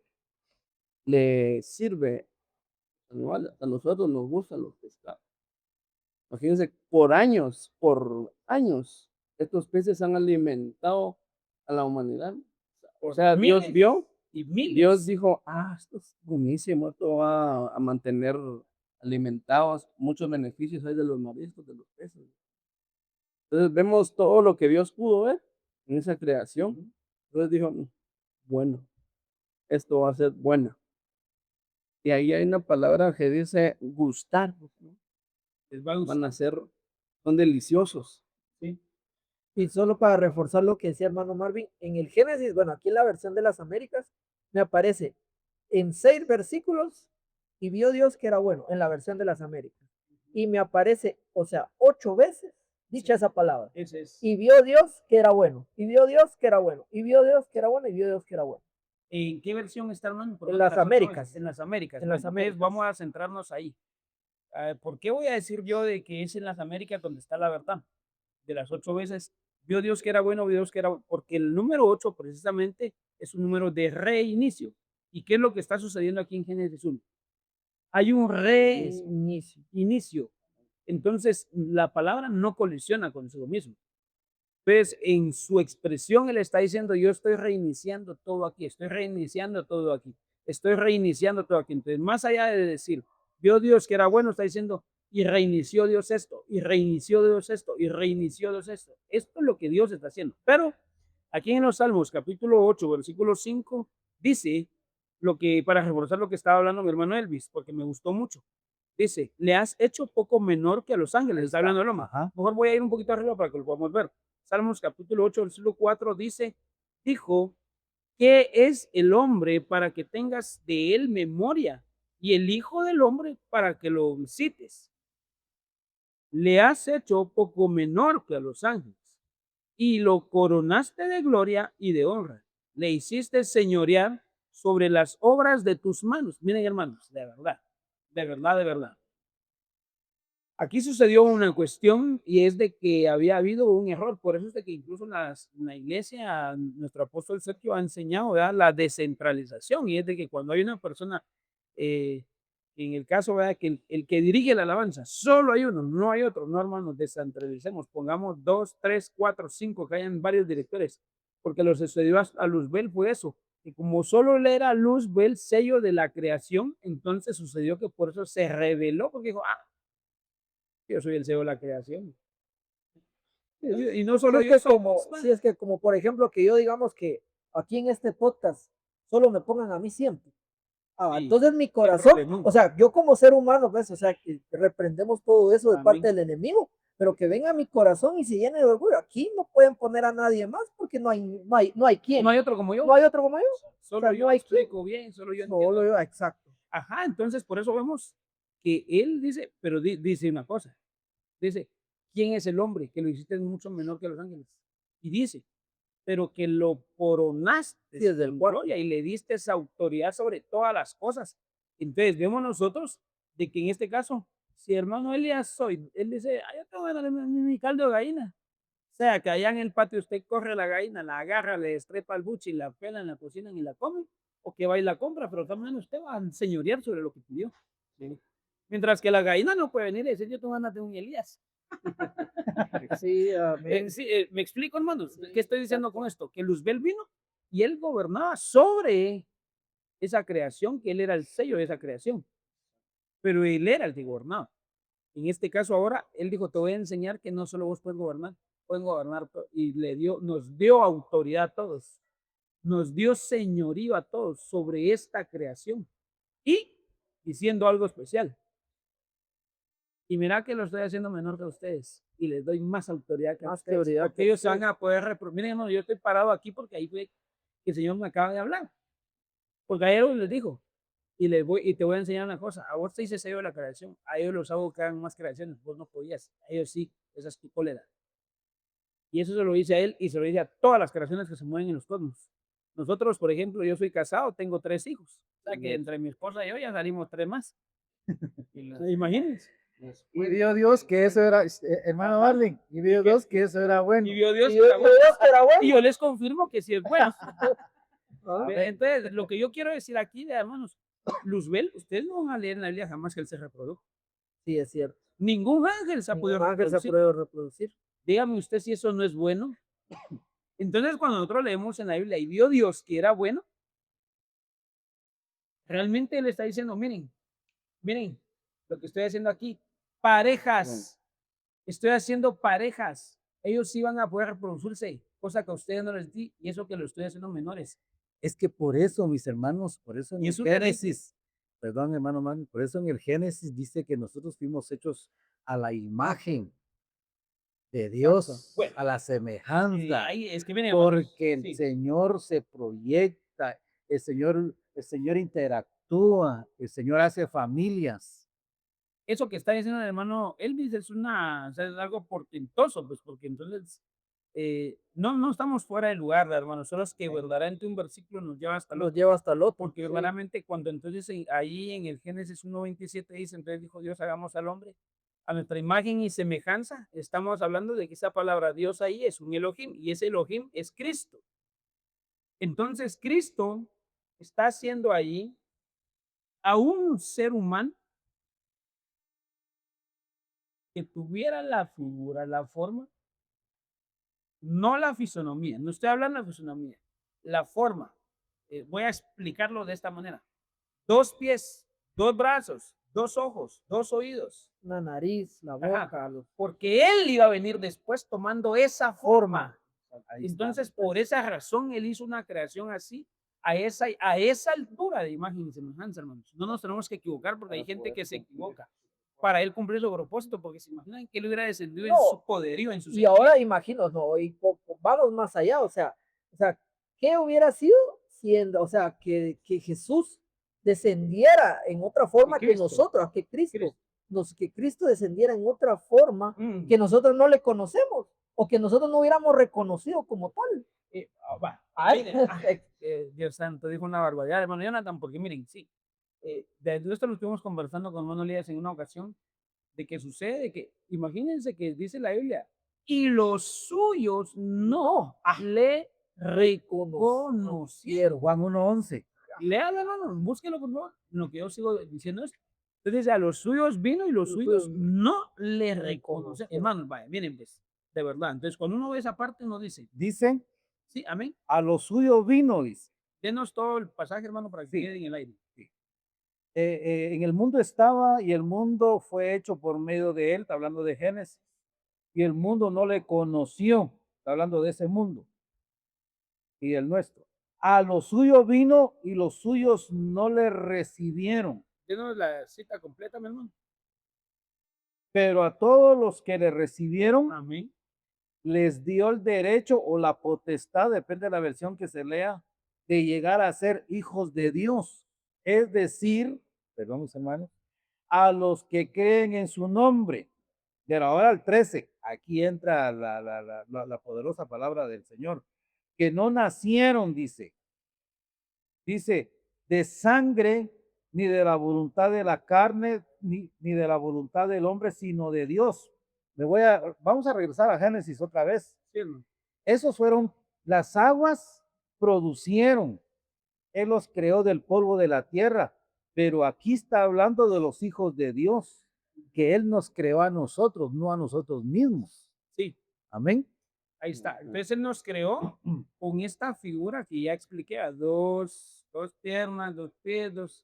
le sirve? A nosotros nos gustan los pescados. Imagínense, por años, estos peces han alimentado a la humanidad. O sea, Dios Miles vio, y miles. Dios dijo, esto es buenísimo, esto va a mantener alimentados, muchos beneficios hay de los mariscos, de los peces. Entonces vemos todo lo que Dios pudo ver en esa creación. Entonces dijo, bueno, esto va a ser bueno. Y ahí hay una palabra que dice gustar, ¿no? Les va a Van a gustar. ser, son deliciosos. ¿Sí? Y solo para reforzar lo que decía hermano Marvin, en el Génesis, bueno, aquí en la versión de las Américas, me aparece en 6 versículos y vio Dios que era bueno, en la versión de las Américas. Y me aparece, o sea, 8 veces dicha esa palabra. Ese es. Y vio Dios que era bueno, y vio Dios que era bueno, y vio Dios que era bueno, y vio Dios que era bueno. ¿En qué versión está, hermano? En las Américas. En las Américas. En las Bueno, Américas. vamos a centrarnos ahí. ¿Por qué voy a decir yo de que es en las Américas donde está la verdad? De las 8 veces, vio Dios que era bueno, vio Dios que era bueno, porque el número 8 precisamente es un número de reinicio. ¿Y qué es lo que está sucediendo aquí en Génesis 1? Hay un reinicio. Entonces, la palabra no colisiona consigo mismo. Entonces, en su expresión, él está diciendo, yo estoy reiniciando todo aquí, estoy reiniciando todo aquí, estoy reiniciando todo aquí. Entonces, más allá de decir, vio Dios que era bueno, está diciendo, y reinició Dios esto, y reinició Dios esto, y reinició Dios esto. Esto es lo que Dios está haciendo. Pero aquí en los Salmos, capítulo 8, versículo 5, dice lo que, para reforzar lo que estaba hablando mi hermano Elvis, porque me gustó mucho. Dice, le has hecho poco menor que a los ángeles. Está hablando el hombre. Mejor voy a ir un poquito arriba para que lo podamos ver. Salmos capítulo 8, versículo 4 dice, dijo, ¿qué es el hombre para que tengas de él memoria? Y el hijo del hombre para que lo visites. Le has hecho poco menor que a los ángeles y lo coronaste de gloria y de honra. Le hiciste señorear sobre las obras de tus manos. Miren, hermanos, de verdad, de verdad, de verdad. Aquí sucedió una cuestión y es de que había habido un error. Por eso es de que incluso en la iglesia, nuestro apóstol Sergio ha enseñado, ¿verdad?, la descentralización. Y es de que cuando hay una persona, en el caso, ¿verdad?, que el que dirige la alabanza, solo hay uno, no hay otro. No, hermanos, descentralicemos. Pongamos 2, 3, 4, 5, que hayan varios directores. Porque lo sucedió a Luzbel fue eso. Y como solo le era Luzbel sello de la creación, entonces sucedió que por eso se reveló, porque dijo, yo soy el CEO de la creación. Y no solo Si yo es, que soy como, si es que como por ejemplo que yo digamos que aquí en este podcast solo me pongan a mí siempre. Sí, Entonces mi corazón, problemón. o sea, yo como ser humano, pues, o sea, que reprendemos todo eso de Amén. parte del enemigo, pero que venga a mi corazón y se llene de orgullo. Aquí no pueden poner a nadie más porque no hay quien. No hay otro como yo. No hay otro como yo. Solo sea, yo no hay quien. explico bien, solo yo entiendo. Solo yo, exacto. Ajá, entonces por eso vemos que él dice, pero dice una cosa, dice, ¿quién es el hombre que lo hiciste mucho menor que los ángeles? Y dice, pero que lo coronaste Sí, desde el con cuarto. gloria y le diste esa autoridad sobre todas las cosas. Entonces vemos nosotros de que en este caso, si hermano Elías soy, él dice, "Ay, yo tengo ganas de mi caldo de gallina". O sea, que allá en el patio usted corre la gallina, la agarra, le estrepa el buche y la pelan, la cocinan y la comen, o que va y la compra, pero también usted va a señorear sobre lo que pidió. ¿Sí? Mientras que la gallina no puede venir y decir, yo tengo ganas de un Elías. Sí, amén. Sí, me explico, hermanos. ¿Qué estoy diciendo con esto? Que Luzbel vino y él gobernaba sobre esa creación, que él era el sello de esa creación, pero él era el que gobernaba. En este caso ahora, él dijo, te voy a enseñar que no solo vos pueden gobernar, y nos dio autoridad a todos, nos dio señorío a todos sobre esta creación y diciendo algo especial. Y mira que lo estoy haciendo menor que ustedes y les doy más autoridad que a ustedes, autoridad porque que ellos se ustedes. van a poder miren, hermano, yo estoy parado aquí porque ahí fue que el Señor me acaba de hablar. Porque a ellos les dijo, y te voy a enseñar una cosa, a vos te hice sello de la creación, a ellos los hago que hagan más creaciones, vos no podías, a ellos sí, esa es tu cólera. Y eso se lo dice a él y se lo dice a todas las creaciones que se mueven en los cosmos. Nosotros, por ejemplo, yo soy casado, tengo 3 hijos, o sea que entre mi esposa y yo ya salimos 3 más. Imagínense. Y vio Dios que eso era, hermano Marlin, y vio Dios que eso era bueno. Y vio Dios Y que era bueno. Dios que era bueno. Y yo les confirmo que sí es bueno. Ah, Entonces, lo que yo quiero decir aquí, hermanos, Luzbel, ustedes no van a leer en la Biblia jamás que él se reprodujo. Sí, es cierto. Ningún ángel se ha podido Ningún ángel se ha reproducir. podido reproducir. Dígame usted si eso no es bueno. Entonces, cuando nosotros leemos en la Biblia y vio Dios que era bueno, realmente él está diciendo, miren lo que estoy haciendo aquí. Parejas. Estoy haciendo parejas. Ellos sí van a poder reproducirse, cosa que a ustedes no les di, y eso que lo estoy haciendo menores. Es que por eso, mis hermanos, por eso en Y el eso Génesis, perdón, hermano Marlin, por eso en el Génesis dice que nosotros fuimos hechos a la imagen de Dios, Bueno, a la semejanza, ahí es que miren, hermanos, porque el sí. Señor se proyecta, el Señor interactúa, el Señor hace familias. Eso que está diciendo el hermano Elvis es o sea, es algo portentoso, pues, porque entonces no estamos fuera de lugar, hermano, solo es que verdaderamente un versículo nos lleva hasta el Los otro, lleva hasta el otro. porque Sí. verdaderamente cuando entonces ahí en el Génesis 1:27 dice, entonces dijo Dios, hagamos al hombre a nuestra imagen y semejanza, estamos hablando de que esa palabra Dios ahí es un Elohim, y ese Elohim es Cristo. Entonces Cristo está haciendo ahí a un ser humano que tuviera la figura, la forma, no la fisonomía, no estoy hablando de fisonomía, la forma. Voy a explicarlo de esta manera. 2 pies, 2 brazos, 2 ojos, 2 oídos. La nariz, la Ajá, boca, los porque él iba a venir después tomando esa forma. Ahí Entonces, está. por esa razón, él hizo una creación así, a esa altura de imagen y semejanza, hermanos. No nos tenemos que equivocar porque hay gente que se equivoca para él cumplir su propósito, porque se imaginan que él hubiera descendido en No, su poderío, en su y ahora imagino, no, y vamos más allá, o sea, ¿qué hubiera sido siendo, o sea, que Jesús descendiera en otra forma que Cristo. nosotros, que Cristo. que Cristo descendiera en otra forma Mm. que nosotros no le conocemos o que nosotros no hubiéramos reconocido como tal? Miren, Dios santo, dijo una barbaridad, hermano Jonathan, porque miren, sí, de esto lo estuvimos conversando con hermano Elías en una ocasión, de que sucede, que imagínense que dice la Biblia, y los suyos no le reconocieron. Juan 1:11. Léalo, hermano, búsquelo por favor, en lo que yo sigo diciendo esto. Entonces, a los suyos vino y los suyos no le reconocen. Hermanos, vaya, miren, pues, de verdad. Entonces, cuando uno ve esa parte, uno dice, Dice, sí, amén. a los suyos vino, dice. Denos todo el pasaje, hermano, para que Sí. quede en el aire. En el mundo estaba y el mundo fue hecho por medio de él, está hablando de Génesis, y el mundo no le conoció, está hablando de ese mundo y el nuestro. A lo suyo vino y los suyos no le recibieron. Denos la cita completa, mi hermano. Pero a todos los que le recibieron, Amén. les dio el derecho o la potestad, depende de la versión que se lea, de llegar a ser hijos de Dios. Es decir, perdón, mis hermanos, a los que creen en su nombre. De la hora al 13, aquí entra la poderosa palabra del Señor, que no nacieron, dice, de sangre, ni de la voluntad de la carne, ni de la voluntad del hombre, sino de Dios. Vamos a regresar a Génesis otra vez. Sí, hermano. Esos fueron, las aguas producieron, Él los creó del polvo de la tierra, pero aquí está hablando de los hijos de Dios, que Él nos creó a nosotros, no a nosotros mismos. Sí, Amén. ahí está. Entonces Él nos creó con esta figura que ya expliqué, a dos piernas, dos pies, dos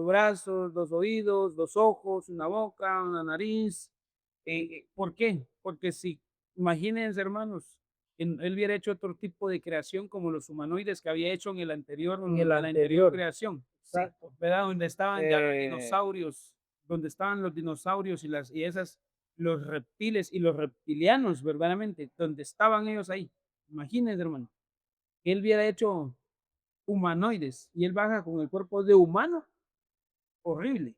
brazos, dos oídos, dos ojos, una boca, una nariz. ¿Por qué? Porque si, imagínense, hermanos, él hubiera hecho otro tipo de creación como los humanoides que había hecho en el anterior, En el la anterior anterior. creación, Exacto. ¿verdad? Donde estaban ya los Eh, dinosaurios, donde estaban los dinosaurios y esas, los reptiles y los reptilianos, verdaderamente, donde estaban ellos ahí. Imagínense, hermano, que él hubiera hecho humanoides y él baja con el cuerpo de humano, horrible.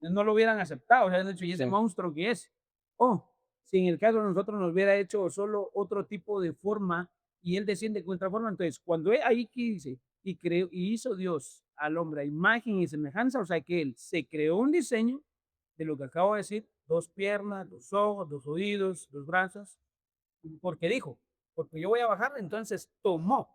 No lo hubieran aceptado, o sea, han dicho, ¿y ese Sí. monstruo que es? O si en el caso de nosotros nos hubiera hecho solo otro tipo de forma y él desciende con otra forma, entonces cuando él ahí que dice, y creó y hizo Dios al hombre a imagen y semejanza, o sea que él se creó un diseño de lo que acabo de decir, dos piernas, dos ojos, dos oídos, dos brazos, porque dijo, porque yo voy a bajar, entonces tomó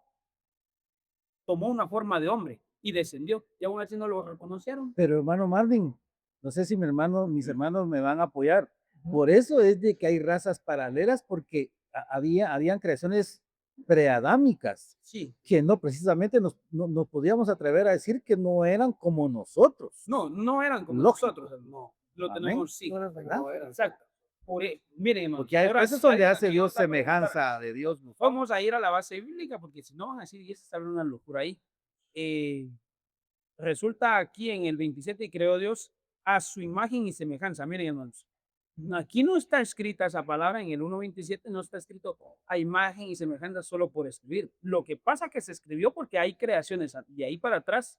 una forma de hombre y descendió, y aún así no lo reconocieron. pero hermano Marvin, no sé si mis hermanos me van a apoyar. Por eso es de que hay razas paralelas, porque habían creaciones preadámicas Sí, que no precisamente nos podíamos atrever a decir que no eran como nosotros. no eran como Lógico. nosotros, no, lo Amén. tenemos, sí, No eran ¿Verdad? no eran. exacto. Miren, hermanos, Porque ahora eso es sí, donde hay hace aquí Dios otra pregunta. semejanza de Dios. Vamos a ir a la base bíblica porque si no van a decir, y esa es una locura ahí. Resulta aquí en el 27, y creó Dios a su imagen y semejanza. Miren, hermanos, aquí no está escrita esa palabra, en el 1.27 no está escrito a imagen y semejanza solo por escribir. Lo que pasa que se escribió porque hay creaciones de ahí para atrás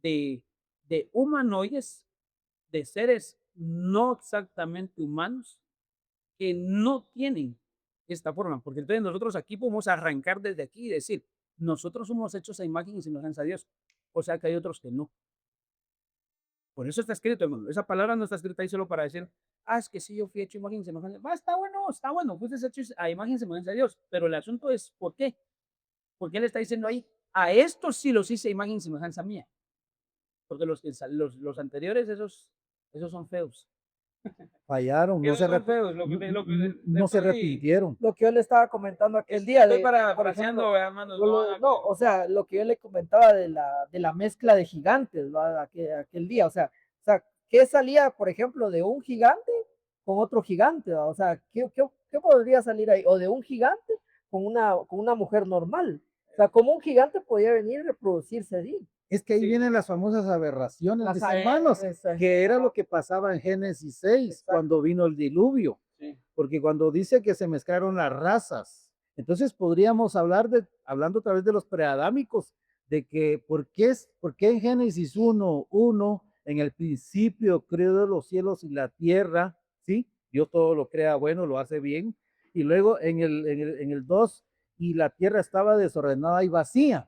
de, de humanoides, de seres no exactamente humanos, que no tienen esta forma, porque entonces nosotros aquí podemos arrancar desde aquí y decir, nosotros somos hechos a imagen y semejanza a Dios, o sea que hay otros que no. Por eso está escrito, hermano. Esa palabra no está escrita ahí solo para decir, es que sí, yo fui hecho imagen y semejanza. Está bueno, fuiste hecho a imagen y semejanza a Dios, pero el asunto es, ¿por qué? Porque él está diciendo ahí, a estos sí los hice imagen y semejanza mía, porque los anteriores, esos son feos. Fallaron, Esos son feos, no se repitieron. Lo que yo le estaba comentando aquel día Estoy de, por ejemplo, parafraseando, hermanos. no, o sea, lo que yo le comentaba de la mezcla de gigantes, ¿va? Aquel día, o sea, ¿qué salía, por ejemplo, de un gigante con otro gigante, ¿va? O sea, ¿qué podría salir ahí? O de un gigante con una mujer normal. O sea, como un gigante podía venir y reproducirse allí. Es que ahí Sí. vienen las famosas aberraciones, mis Las hermanos, esa- que era lo que pasaba en Génesis 6 Exacto. cuando vino el diluvio. Sí. Porque cuando dice que se mezclaron las razas, entonces podríamos hablando a través de los preadámicos, de que por qué en Génesis 1:1, en el principio creó los cielos y la tierra, ¿sí? Dios todo lo crea bueno, lo hace bien. Y luego en el 2, y la tierra estaba desordenada y vacía.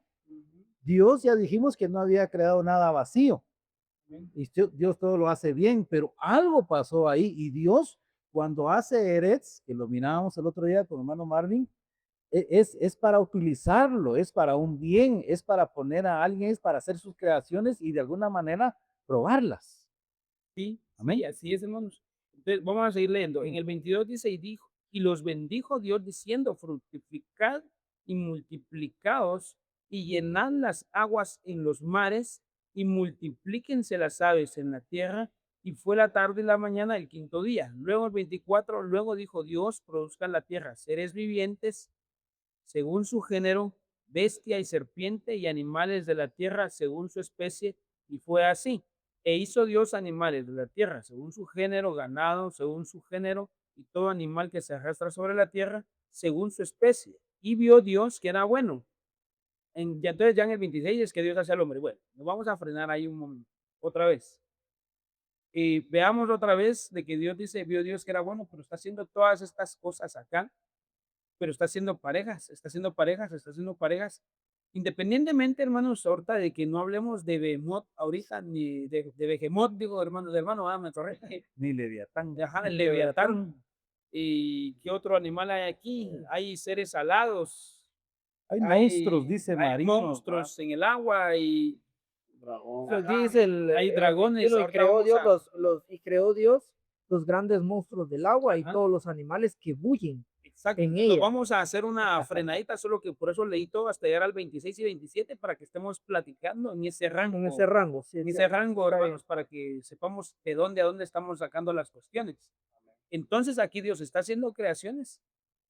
Dios ya dijimos que no había creado nada vacío. Y Dios todo lo hace bien, pero algo pasó ahí. Y Dios, cuando hace Eretz, que lo mirábamos el otro día con hermano Marvin, es para utilizarlo, es para un bien, es para poner a alguien, es para hacer sus creaciones y de alguna manera probarlas. Sí, Amén. sí, así es, hermanos. Entonces, vamos a seguir leyendo. En el 22 dice, y los bendijo Dios diciendo, fructificad y multiplicaos y llenad las aguas en los mares y multiplíquense las aves en la tierra. Y fue la tarde y la mañana el quinto día. Luego el 24, luego dijo Dios, produzcan la tierra seres vivientes según su género, bestia y serpiente y animales de la tierra según su especie, y fue así. E hizo Dios animales de la tierra según su género, ganado según su género, y todo animal que se arrastra sobre la tierra según su especie. Y vio Dios que era bueno. Entonces ya en el 26 es que Dios hace al hombre. Bueno, nos vamos a frenar ahí un momento, otra vez. Y veamos otra vez de que Dios dice, vio Dios que era bueno, pero está haciendo todas estas cosas acá, pero está haciendo parejas, está haciendo parejas, está haciendo parejas. Independientemente, hermanos, ahorita de que no hablemos de Behemoth ahorita, ni de Behemoth, digo, hermanos, de hermano, me corrige. Ni Leviatán. Ajá, el Leviatán. ¿Y qué otro animal hay aquí? Hay seres alados, Hay monstruos, dice hay marinos. monstruos en el agua y Dragón. Pues ajá, dice hay dragones. y Ahorita creó vamos Dios a- y creó Dios los grandes monstruos del agua y Ajá. todos los animales que bullen Exacto. en Nos ella. vamos a hacer una frenadita, solo que por eso leí todo hasta llegar al 26 y 27 para que estemos platicando en ese rango. En ese rango. Sí, En sí. ese rango, Está bien. hermanos, para que sepamos de dónde a dónde estamos sacando las cuestiones. Entonces aquí Dios está haciendo creaciones,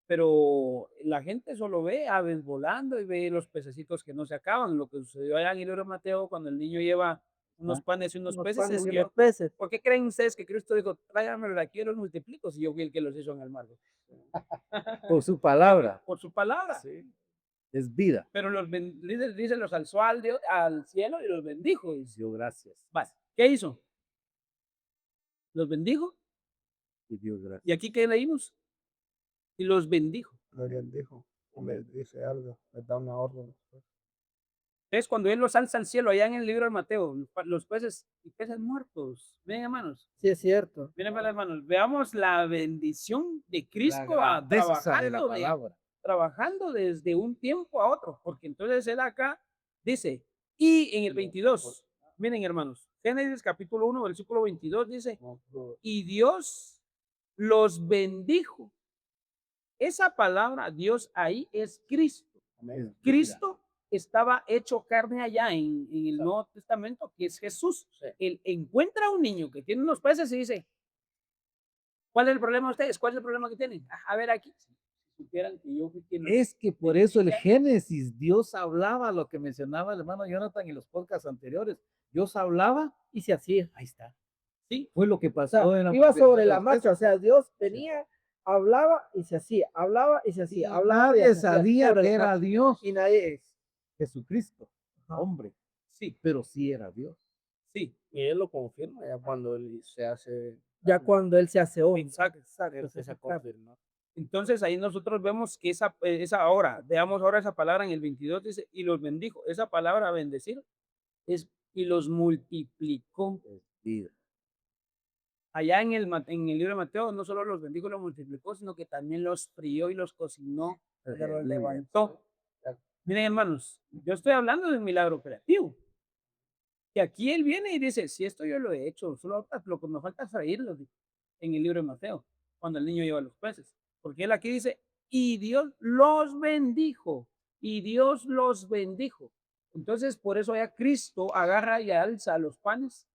pero la gente solo ve aves volando y ve los pececitos que no se acaban. Lo que sucedió allá en el libro de Mateo cuando el niño lleva unos panes y unos Unos peces. panes Es y que, unos peces. ¿por qué creen ustedes que Cristo dijo, tráiganme de aquí y los multiplico si yo fui el que los hizo en el mar? Por su palabra. Por su palabra. Sí. Es vida. Pero dice, los alzó al cielo y los bendijo. Y Dio gracias. vale, ¿qué hizo? Los bendijo. Y dio gracias. ¿Y aquí qué leímos? Y los bendijo. Alguien dijo, o me dice algo, me da una orden. Entonces, cuando él los alza al cielo, allá en el libro de Mateo, los peces y peces muertos. Miren, hermanos. Sí, es cierto. Miren, hermanos. Veamos la bendición de Cristo La grandeza de la trabajando, palabra. trabajando desde un tiempo a otro. Porque entonces él acá dice, y en el 22, miren, hermanos, Génesis capítulo 1, versículo 22 dice, y Dios los bendijo. Esa palabra Dios ahí es Cristo. Es Cristo estaba hecho carne allá en el Nuevo Testamento, que es Jesús. Él encuentra a un niño que tiene unos peces y dice, ¿cuál es el problema de ustedes? ¿Cuál es el problema que tienen? A ver aquí. Si supieran que yo fui quien los- Es que por eso el Génesis, Dios hablaba, lo que mencionaba el hermano Jonathan en los podcasts anteriores. Dios hablaba, Y se hacía. ahí está. Sí, Fue lo que O pasó sea, en iba sobre la los marcha. O sea, Dios venía, hablaba y se hacía. Hablaba y se Y hacía. Hablaba y nadie se hacía. sabía Sobre que la era marcha. Dios, Y nadie es. Jesucristo, Ajá. hombre, sí, pero sí era Dios. sí. Y él lo confirma ya cuando él se hace. Ya cuando él se hace hombre. Exacto. Él Exacto. se confirma. Entonces ahí nosotros vemos que esa ahora, veamos ahora esa palabra en el 22, dice, y los bendijo. Esa palabra bendecir es, y los multiplicó. Es vida. Allá en el libro de Mateo no solo los bendijo y los multiplicó, sino que también los frió y los cocinó, los Aleluya. levantó. Miren, hermanos, yo estoy hablando de un milagro creativo. Que aquí él viene y dice, si esto yo lo he hecho, solo ahorita lo que me falta es freírlo, dice, en el libro de Mateo, cuando el niño lleva los peces. Porque él aquí dice, y Dios los bendijo, y Dios los bendijo. Entonces, por eso ya Cristo agarra y alza los panes,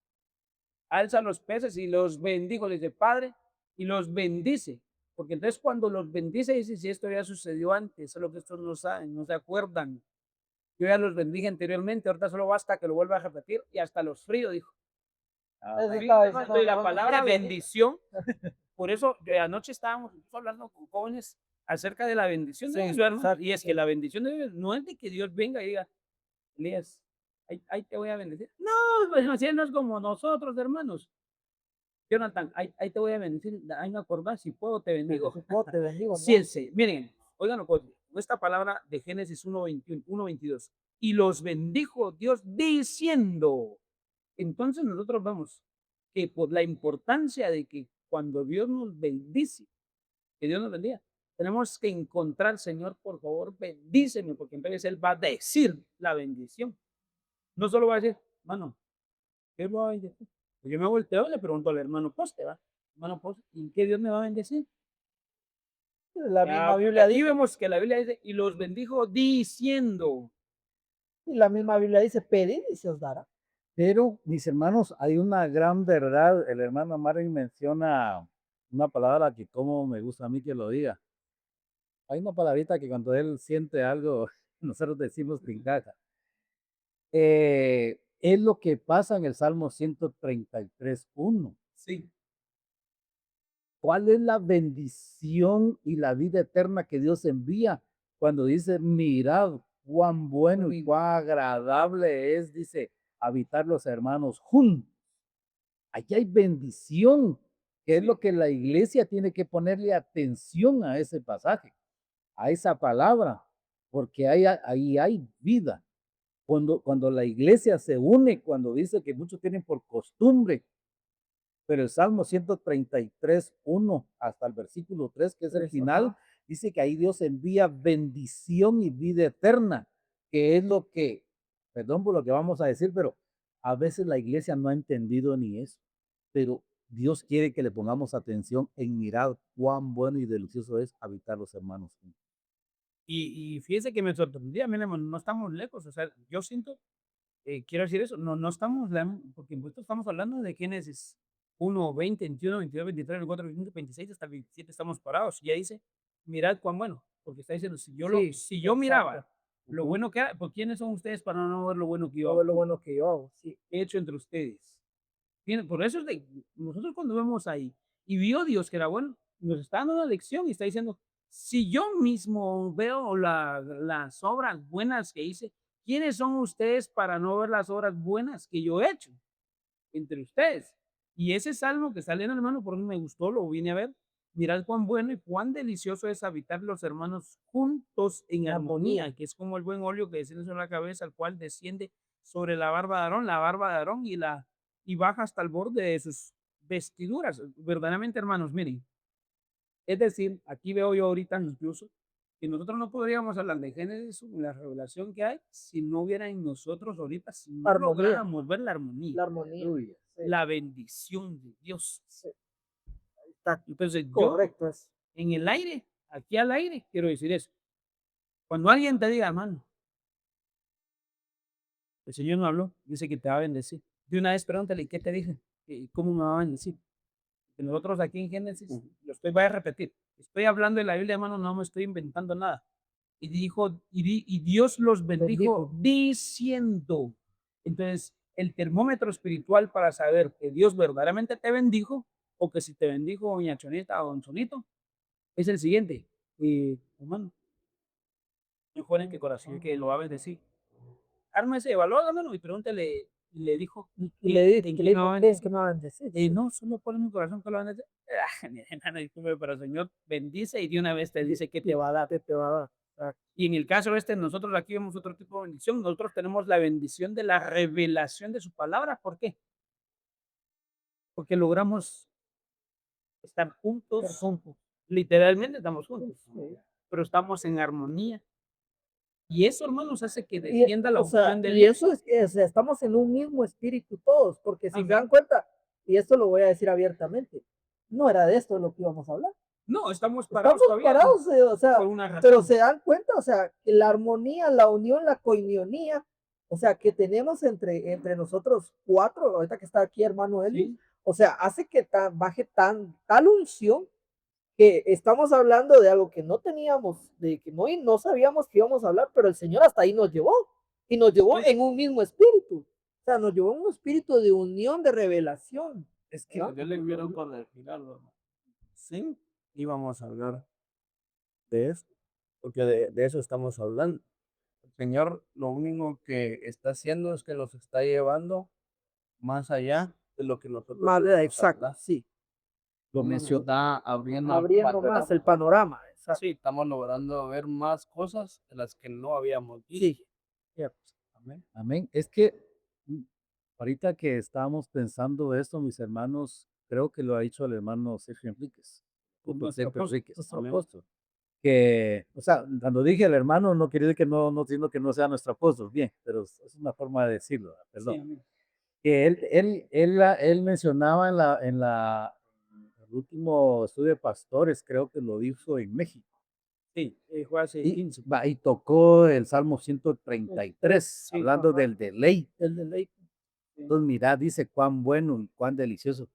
alza los peces y los bendijo, le dice, Padre, y los bendice. Porque entonces cuando los bendice, dice, si esto ya sucedió antes, solo que estos no saben, no se acuerdan. Yo ya los bendije anteriormente, ahorita solo basta que lo vuelva a repetir y hasta los frío, dijo. Eso Sí, estaba hermano, diciendo y la los palabra sabios. bendición, por eso anoche estábamos hablando con jóvenes acerca de la bendición de Sí, Dios, hermano. exacto, Y es que la bendición de Dios no es de que Dios venga y diga, Elías, ahí te voy a bendecir. No, pues así no es como nosotros, hermanos. Jonathan, ahí te voy a bendecir, ahí me acordás, si puedo te bendigo. No, te bendigo. Sí, sí. Miren, oigan con esta palabra de Génesis 1:21, 1:22. Y los bendijo Dios diciendo. Entonces nosotros vemos que por la importancia de que cuando Dios nos bendice, que Dios nos bendiga, tenemos que encontrar, Señor, por favor, bendíceme, porque entonces Él va a decir la bendición. No solo va a decir, mano, ¿qué va a bendecir? Pues yo me volteo y le pregunto al hermano Poste, ¿va? Hermano Poste, ¿y qué Dios me va a bendecir? La misma Biblia Aquí dice. vemos que la Biblia dice, y los bendijo diciendo. Y la misma Biblia dice, pedid y se os dará. Pero, mis hermanos, hay una gran verdad. El hermano Marvin menciona una palabra que como me gusta a mí que lo diga. Hay una palabrita que cuando él siente algo, nosotros decimos que encaja. Es lo que pasa en el Salmo 133:1. Sí. ¿Cuál es la bendición y la vida eterna que Dios envía cuando dice, mirad cuán bueno y cuán agradable es, dice, habitar los hermanos juntos? Aquí hay bendición, que es lo que la iglesia tiene que ponerle atención a ese pasaje, a esa palabra, porque ahí hay vida. Cuando la iglesia se une, cuando dice que muchos tienen por costumbre, pero el Salmo 133:1 hasta el versículo 3, que es el final, dice que ahí Dios envía bendición y vida eterna, que es lo que, perdón por lo que vamos a decir, pero a veces la iglesia no ha entendido ni eso, pero Dios quiere que le pongamos atención en mirar cuán bueno y delicioso es habitar los hermanos juntos. Y fíjese que me sorprendía, mire, hermano, no estamos lejos, o sea, yo siento, quiero decir eso, no estamos, porque nosotros estamos hablando de Génesis 1, 20, 21, 22, 23, 24, 25, 26, hasta el 27 estamos parados. Y ya dice, mirad cuán bueno, porque está diciendo, Sí, si yo miraba exacto. lo bueno que era, ¿por quiénes son ustedes para no ver lo bueno que yo Todo hago? lo bueno que yo hago, sí. He hecho entre ustedes? Por eso es de nosotros cuando vemos ahí, y vio Dios que era bueno, nos está dando una lección y está diciendo, si yo mismo veo las obras buenas que hice, ¿quiénes son ustedes para no ver las obras buenas que yo he hecho entre ustedes? Y ese salmo que está leyendo, hermano, por eso me gustó, lo vine a ver. Mirad cuán bueno y cuán delicioso es habitar los hermanos juntos en armonía, que es como el buen óleo que desciende sobre la cabeza, al cual desciende sobre la barba de Aarón, y baja hasta el borde de sus vestiduras. Verdaderamente, hermanos, miren, es decir, aquí veo yo ahorita incluso que nosotros no podríamos hablar de Génesis, la revelación que hay, si no hubiera en nosotros ahorita, si no Armonía. lográramos ver la armonía, La armonía. Aleluya. Sí, la bendición de Dios. sí, está Entonces, yo correcto eso. en el aire, aquí al aire, quiero decir eso. Cuando alguien te diga, hermano, el Señor no habló, dice que te va a bendecir. De una vez pregúntale, ¿qué te dije? ¿Cómo me va a bendecir? Que nosotros aquí en Génesis, voy a repetir, estoy hablando de la Biblia, hermano, no me estoy inventando nada. Y dijo, y Dios los bendijo diciendo. Entonces, el termómetro espiritual para saber que Dios verdaderamente te bendijo, o que si te bendijo doña Chonita o don Chonito, es el siguiente. Hermano, mejor en que corazón que lo va a bendecir. Ármese, evalúamelo y pregúntele, y le dijo, Y le ¿en dije, qué me va a bendecir? que me va a bendecir? No, solo pon en mi corazón que lo van a decir. Mi hermano, disculpe, pero el Señor bendice y de una vez te dice que te va a dar. Te va a dar. Exacto. Y en el caso este, nosotros aquí vemos otro tipo de bendición. Nosotros tenemos la bendición de la revelación de su palabra. ¿Por qué? Porque logramos estar juntos, literalmente estamos juntos, pero estamos en armonía. Y eso, hermanos, hace que descienda la O sea, unción de y Dios. eso es que, o sea, estamos en un mismo espíritu todos, porque si se Amén. dan cuenta, y esto lo voy a decir abiertamente, no era de esto de lo que íbamos a hablar. No, estamos parados Estamos todavía parados, o sea, por una razón. pero se dan cuenta, o sea, que la armonía, la unión, la coinonía, o sea, que tenemos entre nosotros cuatro, ahorita que está aquí hermano Eli, Sí. o sea, hace que baje tal unción que estamos hablando de algo que no teníamos, de que no sabíamos que íbamos a hablar, pero el Señor hasta ahí nos llevó, y nos llevó Sí. en un mismo espíritu, o sea, nos llevó en un espíritu de unión, de revelación. Es que ¿no? yo le quiero corregir algo. Sí, íbamos a hablar de eso, porque de eso estamos hablando. El Señor lo único que está haciendo es que los está llevando más allá de lo que nosotros podemos Exacto, hablar. sí. Lo Nos mencionó. está abriendo, Abriendo más el panorama. Exacto. Sí, estamos logrando ver más cosas de las que no habíamos visto. Sí. Cierto. Amén. Amén. Es que ahorita que estábamos pensando esto, mis hermanos, creo que lo ha dicho el hermano Sergio Enríquez, Nuestro Enríquez, nuestro amén, apóstol. que, o sea, cuando dije el hermano, no quiere decir que no, sino que no sea nuestro apóstol, bien, pero es una forma de decirlo, perdón. Sí, amén. Que él mencionaba el último estudio de pastores, creo que lo dijo en México. Sí, fue hace Y, 15. y tocó el Salmo 133, Sí, hablando ajá. del deleite. El deleite. Entonces, mira, dice cuán bueno y cuán delicioso.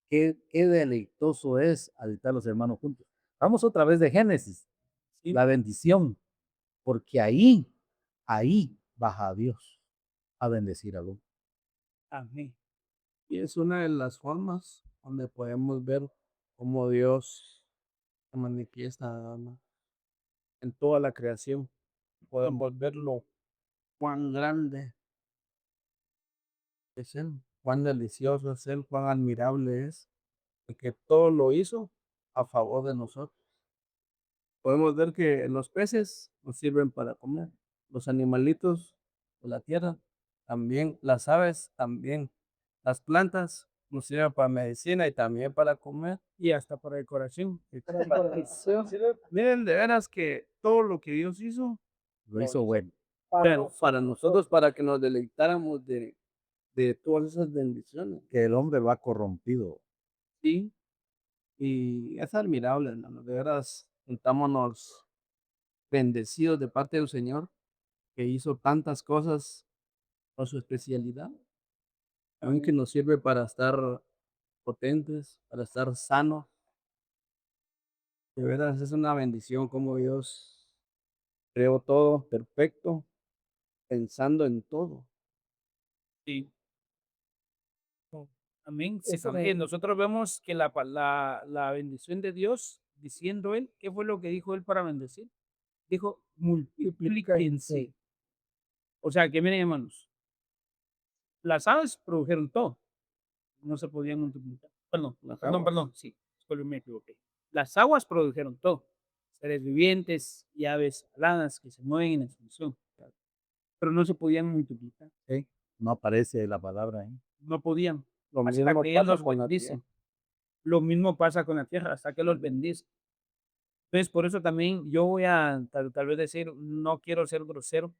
Qué deleitoso es habitar los hermanos juntos. Vamos otra vez de Génesis, Sí. la bendición, porque ahí ahí baja Dios a bendecir al hombre. Amén. Y es una de las formas donde podemos ver cómo Dios se manifiesta, ¿no? En toda la creación. Podemos verlo cuán grande es Él, cuán delicioso es Él, cuán admirable es, y que todo lo hizo a favor de nosotros. Podemos ver que los peces nos sirven para comer, los animalitos de la tierra también, las aves también, las plantas nos sirven para medicina y también para comer. Y hasta para decoración. Sí, miren, de veras que todo lo que Dios hizo, Lo hizo bueno. pero para nosotros, para que nos deleitáramos de todas esas bendiciones. Que el hombre va corrompido. Sí, y es admirable, hermano. De veras, sintámonos bendecidos de parte del Señor, que hizo tantas cosas por su especialidad, aún que nos sirve para estar potentes, para estar sanos. De veras, es una bendición como Dios creó todo perfecto, pensando en todo. Sí. Amén. Sí, Eso también me, nosotros vemos que la bendición de Dios, diciendo él, ¿qué fue lo que dijo él para bendecir? Dijo, multiplíquense. O sea, que miren, hermanos, las aves produjeron todo, no se podían multiplicar. Perdón, Las perdón, aguas. perdón, sí, disculpe, me equivoqué. Las aguas produjeron todo, seres vivientes y aves aladas que se mueven en extinción, pero no se podían multiplicar, ¿Sí? No aparece la palabra ahí. no podían, Lo hasta mismo que él pasa los con la bendice. tierra. Lo mismo pasa con la tierra, hasta que los bendice. Entonces, por eso también yo voy a tal vez decir, no quiero ser grosero,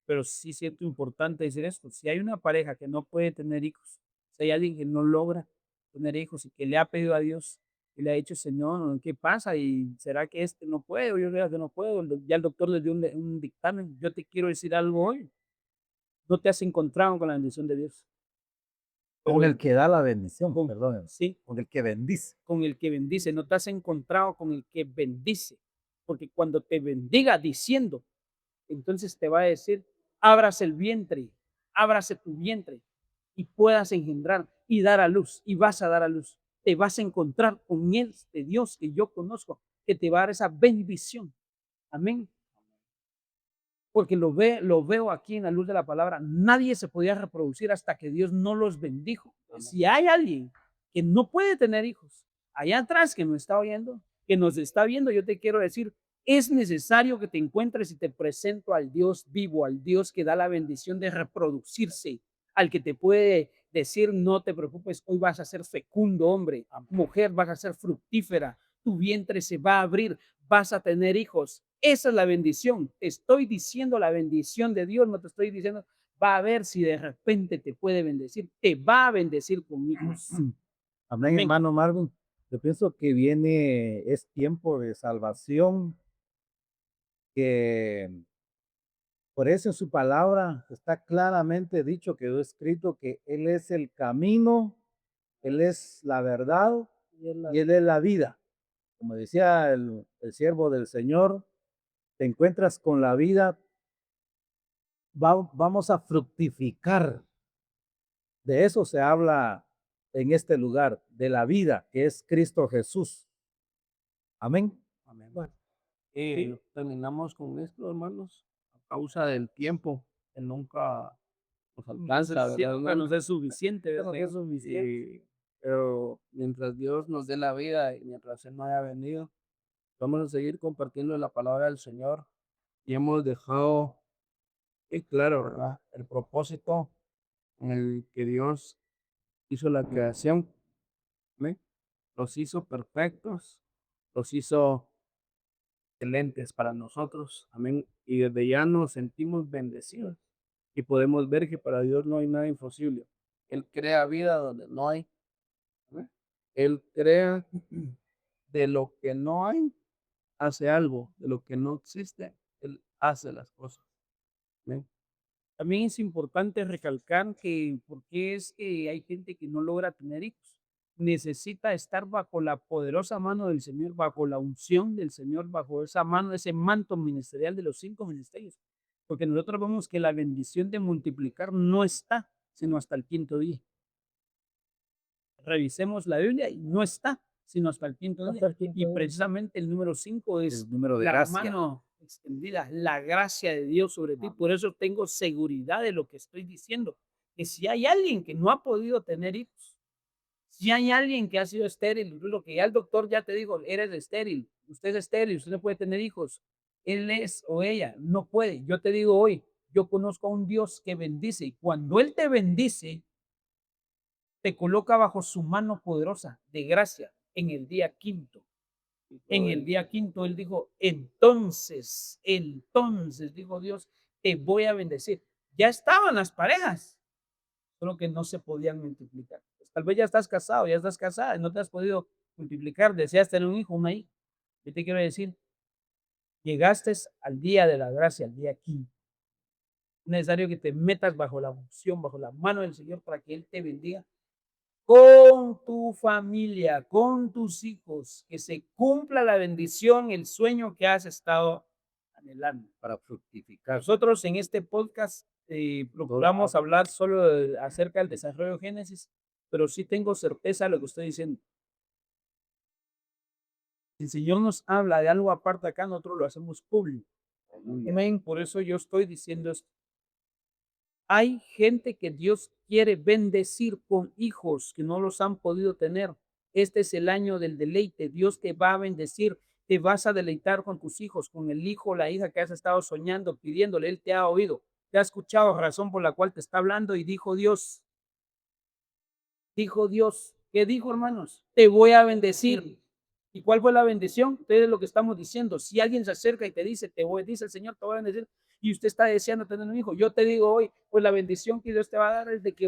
pero sí siento importante decir esto. Si hay una pareja que no puede tener hijos, si hay alguien que no logra tener hijos y que le ha pedido a Dios y le ha dicho, Señor, ¿qué pasa? ¿Y será que este no puede? O yo creo que no puedo. Ya el doctor le dio un dictamen. Yo te quiero decir algo hoy. No te has encontrado con la bendición de Dios. Con Pero el que da la bendición, con, perdón. sí, Con el que bendice. con el que bendice, no te has encontrado con el que bendice, porque cuando te bendiga diciendo, entonces te va a decir, ábrase el vientre, ábrase tu vientre y puedas engendrar y dar a luz y vas a dar a luz. Te vas a encontrar con este Dios que yo conozco, que te va a dar esa bendición. Amén. Porque lo veo aquí en la luz de la palabra. Nadie se podía reproducir hasta que Dios no los bendijo. Si hay alguien que no puede tener hijos, allá atrás que nos está oyendo, que nos está viendo, yo te quiero decir, es necesario que te encuentres y te presento al Dios vivo, al Dios que da la bendición de reproducirse, al que te puede decir, no te preocupes, hoy vas a ser fecundo, hombre, mujer, vas a ser fructífera, tu vientre se va a abrir, vas a tener hijos. Esa es la bendición. Te estoy diciendo la bendición de Dios, no te estoy diciendo, va a ver si de repente te puede bendecir, te va a bendecir con hijos. Amén, hermano Marvin. Yo pienso que es tiempo de salvación, que por eso en su palabra está claramente dicho, quedó escrito que Él es el camino, Él es la verdad y Él es la vida. Como decía el siervo del Señor, te encuentras con la vida, vamos a fructificar. De eso se habla en este lugar, de la vida que es Cristo Jesús. Amén. Amén. bueno, Terminamos con esto, hermanos, a causa del tiempo, que nunca nos alcanza, la verdad, Nunca nos hermano. es suficiente, ¿verdad? no es suficiente. Pero mientras Dios nos dé la vida y mientras Él no haya venido, vamos a seguir compartiendo la palabra del Señor. Y hemos dejado claro, ¿verdad? El propósito en el que Dios hizo la creación. ¿Amén? Los hizo perfectos, los hizo excelentes para nosotros. Amén. Y desde ya nos sentimos bendecidos y podemos ver que para Dios no hay nada imposible. Él crea vida donde no hay. Amén. Él crea de lo que no hay, hace algo. De lo que no existe, Él hace las cosas. Amén. También es importante recalcar que porque es que hay gente que no logra tener hijos. Necesita estar bajo la poderosa mano del Señor, bajo la unción del Señor, bajo esa mano, ese manto ministerial de los 5 ministerios. Porque nosotros vemos que la bendición de multiplicar no está, sino hasta el quinto día. Revisemos la Biblia y no está, sino hasta el quinto Hasta día. el quinto Y día. precisamente el número 5 es El número de la gracia. mano extendida, la gracia de Dios sobre ti. Por eso tengo seguridad de lo que estoy diciendo. Que si hay alguien que no ha podido tener hijos, si hay alguien que ha sido estéril, lo que ya el doctor ya te dijo, eres estéril, usted es estéril, usted no puede tener hijos, él es o ella no puede. Yo te digo hoy, yo conozco a un Dios que bendice y cuando Él te bendice, te coloca bajo su mano poderosa de gracia en el día quinto. En el día quinto Él dijo, entonces, dijo Dios, te voy a bendecir. Ya estaban las parejas, solo que no se podían multiplicar. Pues, tal vez ya estás casado, ya estás casada, y no te has podido multiplicar, deseas tener un hijo, una hija. Yo te quiero decir, llegaste al día de la gracia, al día quinto. Es necesario que te metas bajo la unción, bajo la mano del Señor para que Él te bendiga con tu familia, con tus hijos, que se cumpla la bendición, el sueño que has estado anhelando. Para fructificar. Nosotros en este podcast procuramos hablar solo acerca del desarrollo de Génesis, pero sí tengo certeza de lo que estoy diciendo. Si el Señor nos habla de algo aparte acá, nosotros lo hacemos público. Amén. Por eso yo estoy diciendo esto. Hay gente que Dios quiere bendecir con hijos que no los han podido tener. Este es el año del deleite. Dios te va a bendecir. Te vas a deleitar con tus hijos, con el hijo o la hija que has estado soñando, pidiéndole. Él te ha oído, te ha escuchado, razón por la cual te está hablando. Y dijo Dios, ¿qué dijo, hermanos? Te voy a bendecir. ¿Y cuál fue la bendición? Ustedes lo que estamos diciendo. Si alguien se acerca y te dice, dice el Señor, te voy a bendecir, y usted está deseando tener un hijo, yo te digo hoy, pues la bendición que Dios te va a dar es de que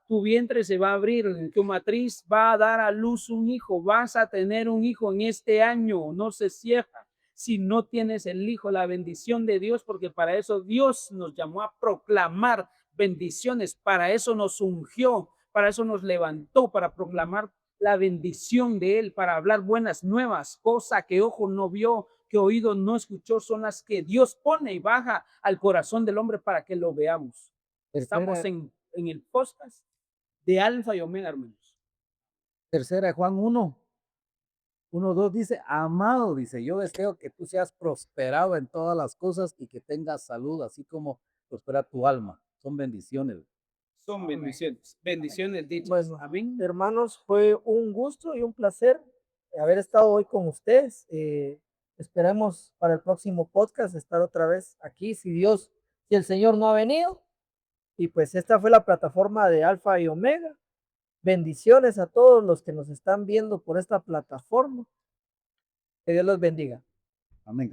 tu vientre se va a abrir, tu matriz va a dar a luz un hijo, vas a tener un hijo en este año, no se cierra. Si no tienes el hijo, la bendición de Dios, porque para eso Dios nos llamó a proclamar bendiciones, para eso nos ungió, para eso nos levantó, para proclamar la bendición de Él, para hablar buenas nuevas, cosa que ojo no vio, que oído no escuchó, son las que Dios pone y baja al corazón del hombre para que lo veamos. Estamos en el podcast de Alfa y Omega, hermanos. Tercera de Juan 1:2 dice, amado, dice, yo deseo que tú seas prosperado en todas las cosas y que tengas salud, así como prospera tu alma. Son bendiciones. Son bendiciones, bendiciones dichas. Bueno, Amén. hermanos, fue un gusto y un placer haber estado hoy con ustedes. Esperemos para el próximo podcast estar otra vez aquí, si el Señor no ha venido. Y pues esta fue la plataforma de Alfa y Omega. Bendiciones a todos los que nos están viendo por esta plataforma. Que Dios los bendiga. Amén.